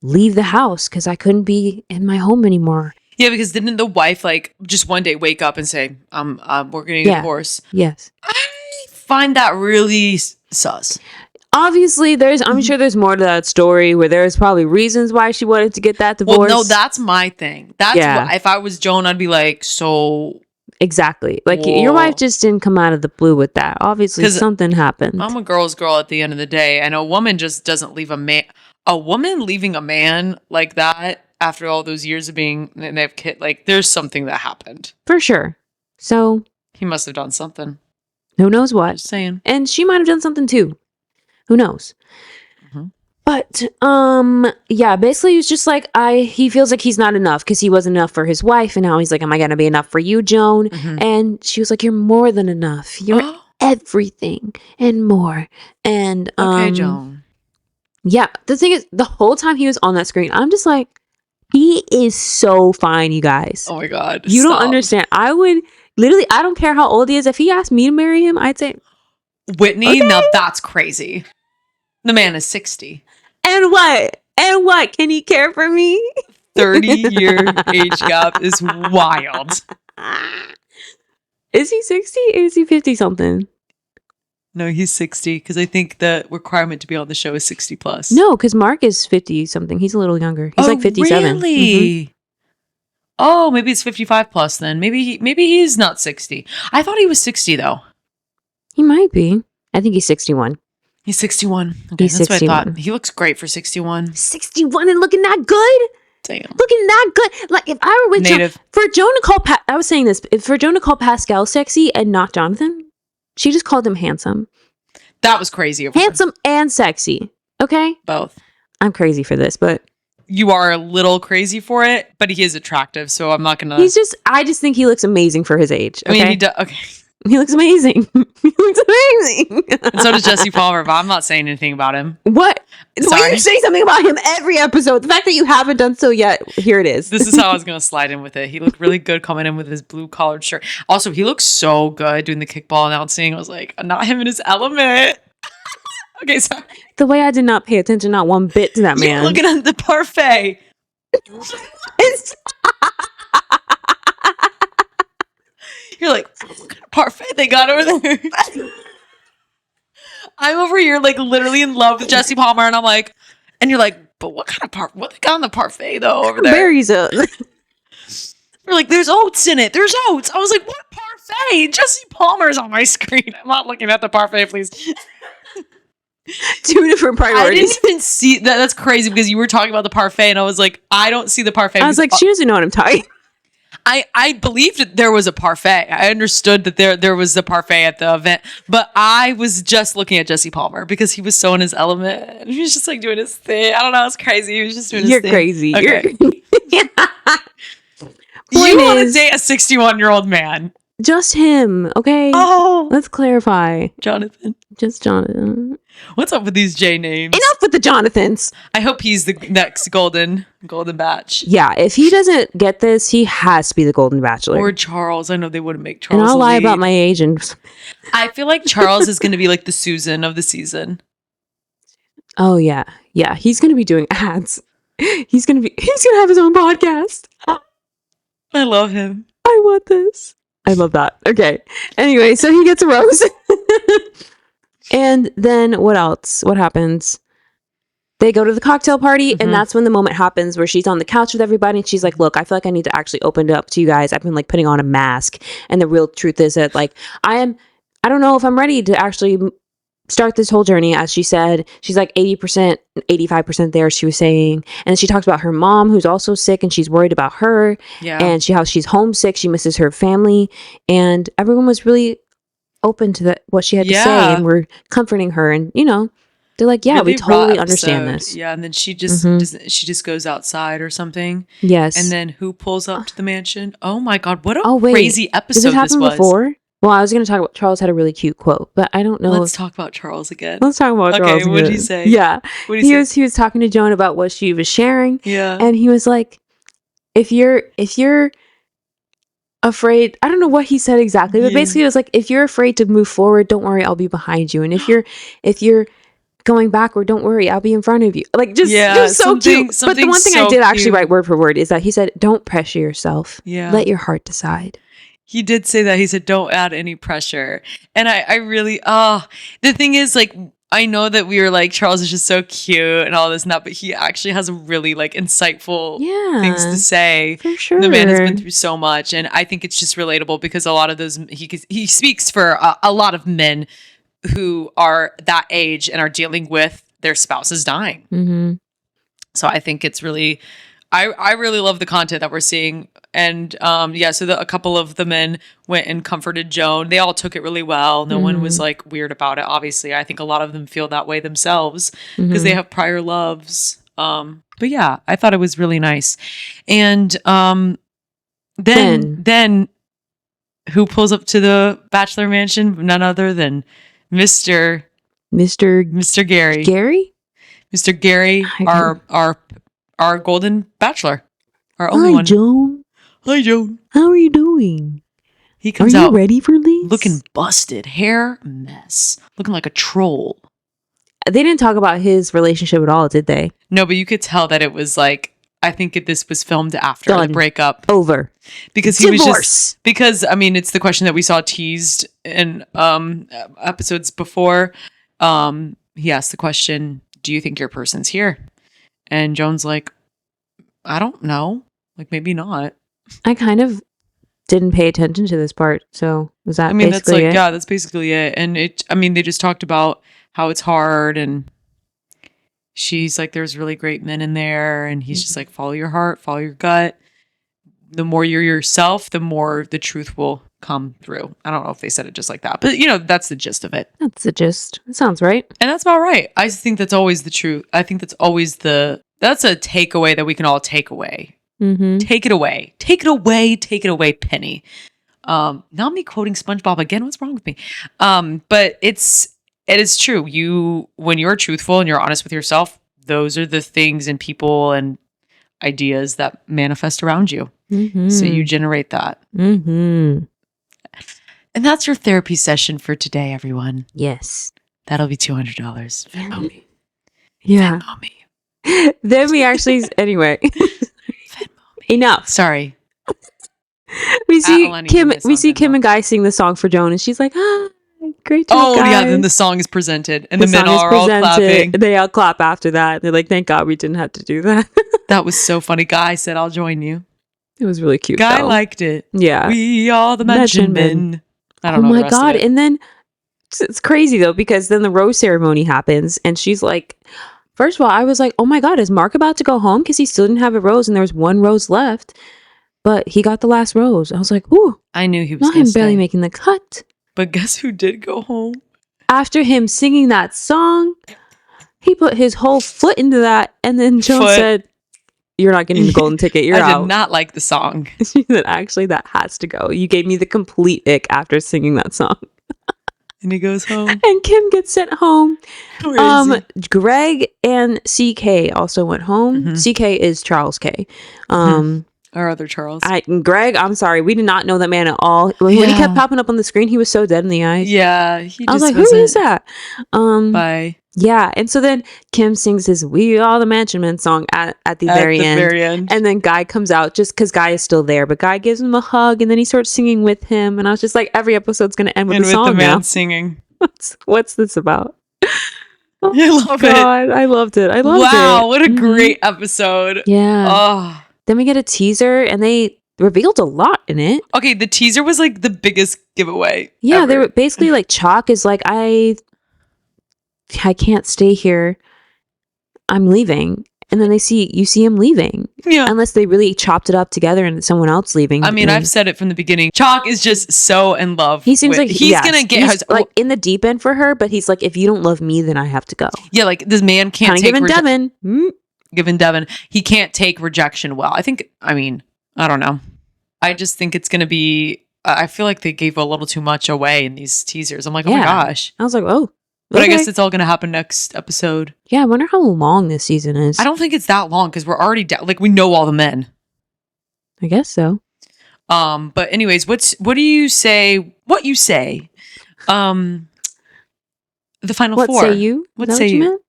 leave the house because I couldn't be in my home anymore. Yeah, because didn't the wife like just one day wake up and say, we're getting a divorce? Yes. I find that really sus. Obviously, I'm sure there's more to that story where there's probably reasons why she wanted to get that divorce. Well, no, that's my thing. That's what, if I was Joan, I'd be like, so... Exactly. Like your wife just didn't come out of the blue with that. Obviously something happened. I'm a girl's girl at the end of the day. And a woman just doesn't leave a woman leaving a man like that after all those years of being, and they have kids, like there's something that happened. For sure. So. He must have done something. Who knows what. Just saying. And she might have done something too. Who knows? Mm-hmm. But, yeah, basically it's just like, he feels like he's not enough because he wasn't enough for his wife. And now he's like, am I going to be enough for you, Joan? Mm-hmm. And she was like, you're more than enough. You're everything and more. And, okay, Joan. Yeah. The thing is, the whole time he was on that screen, I'm just like, he is so fine, you guys. Oh my God. You don't understand. I would literally, I don't care how old he is. If he asked me to marry him, I'd say, Whitney, Okay. now that's crazy. The man is 60. And what? And what? Can he care for me? 30-year age gap is wild. Is he 60 or is he 50 something? No, he's 60 because I think the requirement to be on the show is 60 plus. No, because Mark is 50 something. He's a little younger. He's like 57. Really? Mhm. Oh, maybe it's 55 plus then. Maybe he's not 60. I thought he was 60 though. He might be. I think he's 61. He's 61. Okay, He's that's 61. what I thought. He looks great for 61. 61 and looking that good? Damn. Looking that good. Like if I were with Native. for Joan to call I was saying this, if for Joan to call Pascal sexy and not Jonathan, she just called him handsome. That was crazy of her. Handsome and sexy. Okay? Both. I'm crazy for this, but You are a little crazy for it, but he is attractive, so I'm not gonna. I just think he looks amazing for his age. I Okay? mean, he does. Okay. He looks amazing. He looks amazing. And so does Jesse Palmer, but I'm not saying anything about him. What? The way Sorry. you say something about him every episode. The fact that you haven't done so yet, here it is. This is how I was gonna slide in with it. He looked really good coming in with his blue collared shirt. Also, he looks so good doing the kickball announcing. I was like, not him in his element. Okay, sorry. The way I did not pay attention not one bit to that You're man. looking at the parfait. It's- You're like, what kind of parfait they got over there? I'm over here like literally in love with Jesse Palmer, and I'm like, and you're like, but what kind of what they got on the parfait though over there? berries. You're like, there's oats in it. There's oats. I was like, what parfait? Jesse Palmer's on my screen. I'm not looking at the parfait, please. Two different I priorities. didn't even see that. That's crazy because you were talking about the parfait, and I was like, I don't see the parfait. I was like, she doesn't know what I'm talking. I believed that there was a parfait. I understood that there was a parfait at the event, but I was just looking at Jesse Palmer because he was so in his element. He was just like doing his thing. I don't know. It's crazy. He was just doing his You're thing. crazy. Okay. You You want to is, date a 61-year-old man? just him, okay? Oh, Let's clarify. Jonathan. Just Jonathan. What's up with these J names? Enough with the Jonathans. I hope he's the next golden batch. Yeah, if he doesn't get this, he has to be the Golden Bachelor. Or Charles. I know they wouldn't make Charles. And I'll the lie lead. about my age and I feel like Charles is going to be like the Susan of the season. oh yeah. Yeah, he's gonna be doing ads. He's gonna have his own podcast. I love him. I want this. I love that. Okay. Anyway, so he gets a rose. And then what else? What happens? They go to the cocktail party, Mhm. and that's when the moment happens where she's on the couch with everybody, and she's like, look, I feel like I need to actually open it up to you guys. I've been like putting on a mask, and the real truth is that like I don't know if I'm ready to actually start this whole journey. As she said, she's like 80%, 85% there, she was saying. And she talks about her mom who's also sick, and she's worried about her. Yeah. And how she's homesick, she misses her family, and everyone was really open to what she had to say, Yeah. and we're comforting her, and they're like, yeah, Really we totally raw understand episode. this. Yeah, and then she just Mhm. she just goes outside or something. Yes. And then who pulls up to the mansion? Oh my god, what a Oh, wait. crazy Did episode this this happen was. before? Well, I was going to talk about Charles had a really cute quote, but I don't know. Let's talk about Charles again. Let's talk about Okay, Charles. what'd again. he say? Yeah. What do you say? He was talking to Joan about what she was sharing, Yeah. and he was like, if you're afraid, I don't know what he said exactly, but Yeah. basically it was like, if you're afraid to move forward, don't worry, I'll be behind you. And if you're going backward, don't worry, I'll be in front of you. Like, just, Yeah, it was so something- cute. But the something one thing I so did actually cute. write word for word is that he said, don't pressure yourself. Yeah. Let your heart decide. He did say that. He said, don't add any pressure. And I really, the thing is, like, I know that we were like, Charles is just so cute and all this and that, but he actually has really like insightful things to Yeah, say. for sure. The man has been through so much. And I think it's just relatable because a lot of those, he speaks for a lot of men who are that age and are dealing with their spouses dying. Mm-hmm. So I think it's really, I really love the content that we're seeing. And so a couple of the men went and comforted Joan. They all took it really well. No one was like weird about it. Obviously, I think a lot of them feel that way themselves because they have prior loves. But yeah, I thought it was really nice. And then who pulls up to the bachelor mansion? None other than Mr. Gerry. Gary? Mr. Gerry, our golden bachelor. Our only Hi, one. Joan. Hi, Joan. How are you doing? He Are comes you out ready for these? looking busted, hair mess, looking like a troll. They didn't talk about his relationship at all, did they? No, but you could tell that it was like, I think this was filmed after the breakup. Over. Because he Divorce. was just, because, I mean, it's the question that we saw teased in episodes before. He asked the question, do you think your person's here? And Joan's like, I don't know. Like, maybe not. I kind of didn't pay attention to this part. So was that that's basically it? Yeah, that's basically it. And they just talked about how it's hard, and she's like, there's really great men in there, and he's just like, follow your heart, follow your gut. The more you're yourself, the more the truth will come through. I don't know if they said it just like that, but that's the gist of it. That's the gist. It sounds right. And that's about right. I think that's always the truth. I think that's always that's a takeaway that we can all take away. Mm-hmm. Take it away. Take it away. Take it away, Penny. Not me quoting SpongeBob again. What's wrong with me? But it is true. When you're truthful and you're honest with yourself, those are the things and people and ideas that manifest around you. Mm-hmm. So you generate that. Mm-hmm. And that's your therapy session for today, everyone. Yes. That'll be $200. Venmo me. Yeah. Venmo me. Then we actually, anyway. Enough. Sorry. We see Eleni Kim. did this We on see Kim Venmo. and Guy sing the song for Joan, and she's like, great job, Oh, yeah. guys." Then the song is presented, and the song men is are all presented. clapping. They all clap after that. They're like, thank God we didn't have to do that. That was so funny. Guy said, I'll join you. It was really cute. Guy though. liked it. Yeah. We are the mentioned men. I don't know. Oh the my rest of God. it. And then it's crazy though, because then the rose ceremony happens and she's like, first of all, I was like, oh my God, is Mark about to go home? Because he still didn't have a rose and there was one rose left, but he got the last rose. I was like, ooh, I knew he was not going him to barely stay. making the cut. But guess who did go home? After him singing that song, he put his whole foot into that. And then Joan said, you're not getting the golden ticket. You're out. I did not like the song. She said, actually, that has to go. You gave me the complete ick after singing that song. And he goes home. And Kim gets sent home. Where is he? Greg and CK also went home. Mhm. CK is Charles K. Our other Charles. Greg, I'm sorry, we did not know that man at all. When he kept popping up on the screen, he was so dead in the eyes. Yeah. I was like, who is that? Bye. Yeah, and so then Kim sings his "We Are the Mansion Men" song at the very end. And then Guy comes out just because Guy is still there, but Guy gives him a hug, and then he starts singing with him. And I was just like, every episode's gonna end with a song the man now. singing. What's this about? Oh, I love it. God, I loved it. I loved it. Wow, what a great episode. Yeah. Oh. Then we get a teaser, and they revealed a lot in it. Okay, the teaser was like the biggest giveaway. Yeah, ever. they were basically like Chalk is like, I can't stay here. I'm leaving. And then you see him leaving. Yeah. Unless they really chopped it up together and it's someone else leaving. I mean, I've said it from the beginning. Chalk is just so in love. He seems like he's gonna get he's like in the deep end for her, but he's like, if you don't love me, then I have to go. Yeah, like this man can't take Given Devin. He can't take rejection well. I don't know. I just think it's gonna be. I feel like they gave a little too much away in these teasers. I'm like, oh my gosh. I was like, oh. But I guess it's all gonna happen next episode. Yeah, I wonder how long this season is. I don't think it's that long because we're already like we know all the men. I guess so. But anyways, what do you say? What you say? The final what four. What say you? What Is that say what you? meant?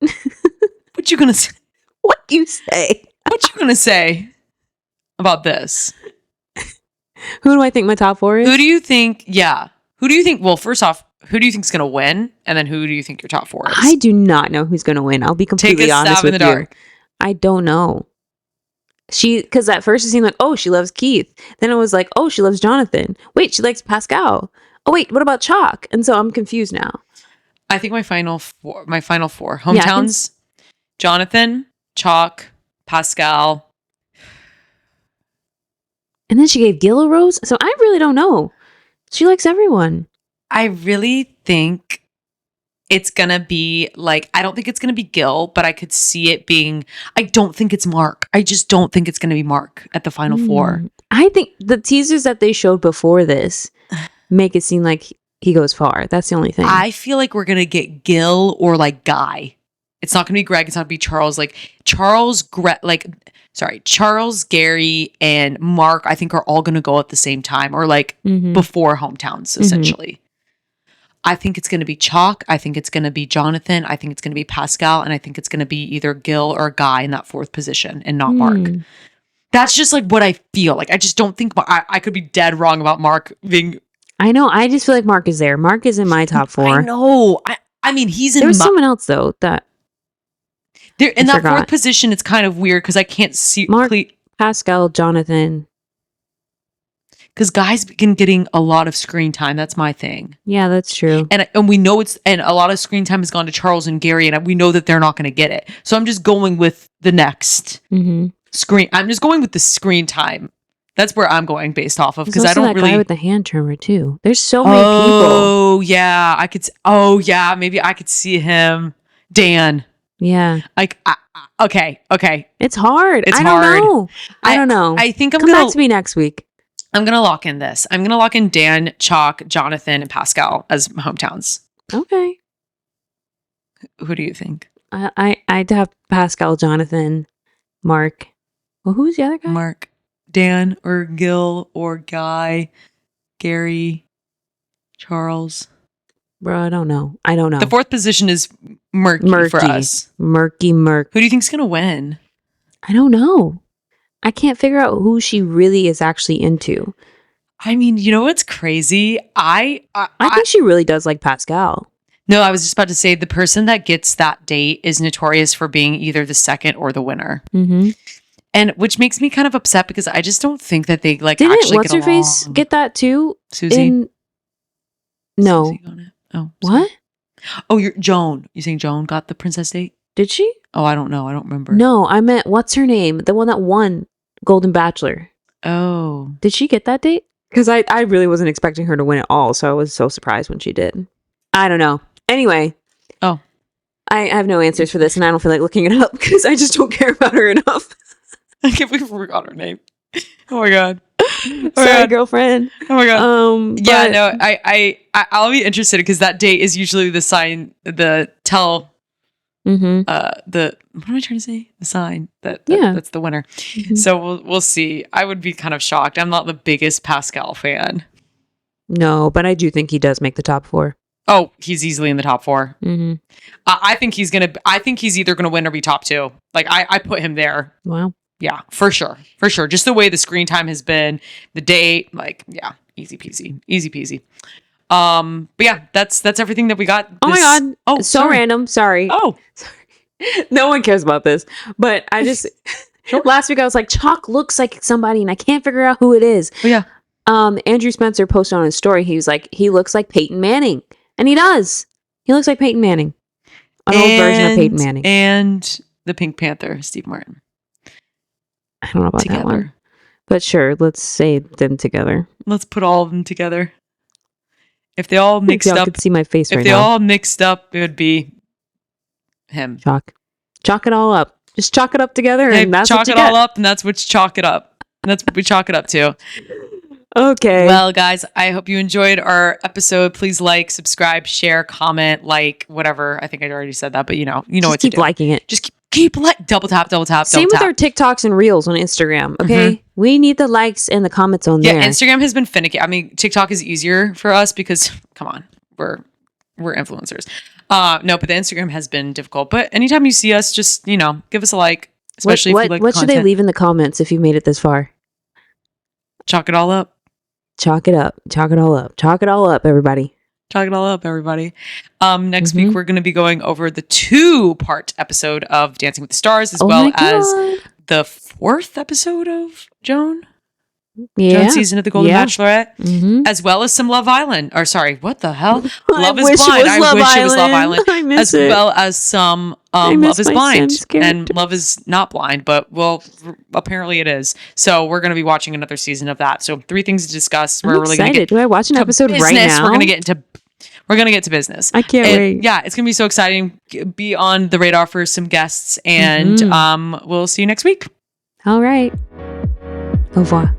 What you gonna say? What you say? What you gonna say about this? Who do I think my top four is? Who do you think? Yeah. Who do you think? Well, first off, who do you think is gonna win? And then who do you think your top four is? I do not know who's going to win. I'll be completely honest with you. Dark. I don't know. Because at first it seemed like, oh, she loves Keith. Then it was like, oh, she loves Jonathan. Wait, she likes Pascal. Oh, wait, what about Chalk? And so I'm confused now. I think my final four hometowns: Jonathan, Chalk, Pascal. And then she gave Gil a rose. So I really don't know. She likes everyone. I really think it's gonna be like, I don't think it's gonna be Gil, but I could see it being, I don't think it's Mark. I just don't think it's gonna be Mark at the final four. I think the teasers that they showed before this make it seem like he goes far. That's the only thing. I feel like we're gonna get Gil or like Guy It's not going to be Greg. It's not going to be Charles. Like Charles, Gerry, and Mark, I think are all going to go at the same time or like before hometowns, essentially. I think it's going to be Chalk. I think it's going to be Jonathan. I think it's going to be Pascal. And I think it's going to be either Gil or Guy in that 4th position and not Mark. That's just like what I feel. Like, I just don't think, I could be dead wrong about Mark being. I know. I just feel like Mark is there. Mark is in my top 4. I know. I mean, he's in. There was someone else though that. There, in that 4th position, it's kind of weird because I can't see. Mark, Pascal, Jonathan. Because Guy's been getting a lot of screen time. That's my thing. Yeah, that's true. And we know and a lot of screen time has gone to Charles and Gerry, and we know that they're not going to get it. So I'm just going with the next screen. I'm just going with the screen time. That's where I'm going based off of because I don't really. Guy with the hand trimmer too. There's so many people. Oh yeah, I could. Oh yeah, maybe I could see him. Dan. Yeah. Like. Okay. It's hard. I don't know. I think Come back to me next week. I'm going to lock in this. I'm going to lock in Dan, Chalk, Jonathan, and Pascal as hometowns. Okay. Who do you think? I'd have Pascal, Jonathan, Mark. Well, who's the other guy? Mark, Dan, or Gil, or Guy, Gerry, Charles. Bro, I don't know. The 4th position is murky for us. Murky. Who do you think's going to win? I don't know. I can't figure out who she really is actually into. I mean, you know what's crazy? I think she really does like Pascal. No, I was just about to say the person that gets that date is notorious for being either the second or the winner. And which makes me kind of upset because I just don't think that they like Didn't actually what's get her along. face get that too? Susie? No. Susie got it? Oh, what? Oh, you're Joan. You saying Joan got the princess date? Did she? Oh, I don't know. I don't remember. No, I meant what's her name? The one that won Golden Bachelor. Oh. Did she get that date? Because I really wasn't expecting her to win it all, so I was so surprised when she did. I don't know. Anyway. Oh. I have no answers for this, and I don't feel like looking it up because I just don't care about her enough. I can't believe we forgot her name. Oh my god. Sorry, girlfriend. Oh my god. Yeah, but no, I'll be interested because that date is usually the sign, the tell. The what am I trying to say? The sign that's the winner. So we'll see. I would be kind of shocked. I'm not the biggest Pascal fan. No, but I do think he does make the top 4. Oh, he's easily in the top 4. I think he's either gonna win or be top 2. Like I put him there. Wow. Yeah, for sure. Just the way the screen time has been, the date, like yeah, easy peasy. But yeah, that's everything that we got. Oh my god. Oh, so random. Sorry. Oh, sorry. No one cares about this, but I just last week I was like, Chalk looks like somebody, and I can't figure out who it is. Oh yeah. Andrew Spencer posted on his story. He was like, he looks like Peyton Manning, and he does. He looks like Peyton Manning, an old version of Peyton Manning, and the Pink Panther, Steve Martin. I don't know about that one, but sure, let's say them together. Let's put all of them together. If they all mixed up, could see my face right now. If they all mixed up, it would be him. Chalk it all up. Just chalk it up together, and that's what you get. Chalk it all up, and that's what you chalk it up. And that's what we chalk it up to. Okay. Well, guys, I hope you enjoyed our episode. Please like, subscribe, share, comment, like, whatever. I think I already said that, but you know what to do. Keep liking it. Just keep like double tap. Same with our TikToks and Reels on Instagram. Okay, we need the likes and the comments on there. Yeah, Instagram has been finicky. I mean, TikTok is easier for us because come on, we're influencers. No, but the Instagram has been difficult. But anytime you see us, just give us a like. Especially if you like what should they leave in the comments if you made it this far? Chalk it all up. Chalk it up. Chalk it all up. Chalk it all up, everybody. Chalk it all up, everybody. Next week, we're going to be going over the 2-part episode of Dancing with the Stars, as well as the 4th episode of Joan. Yeah. Joan's season of the Golden Bachelorette, as well as some Love Island. Or sorry, what the hell? Love is Blind. I wish it was Love Island. I miss as well as some Love is Blind. And Love is not blind, but apparently it is. So we're going to be watching another season of that. So 3 things to discuss. I'm excited. Do I watch an episode right now? We're going to get to business. I can't wait. Yeah, it's going to be so exciting. Be on the radar for some guests, and we'll see you next week. All right. Au revoir.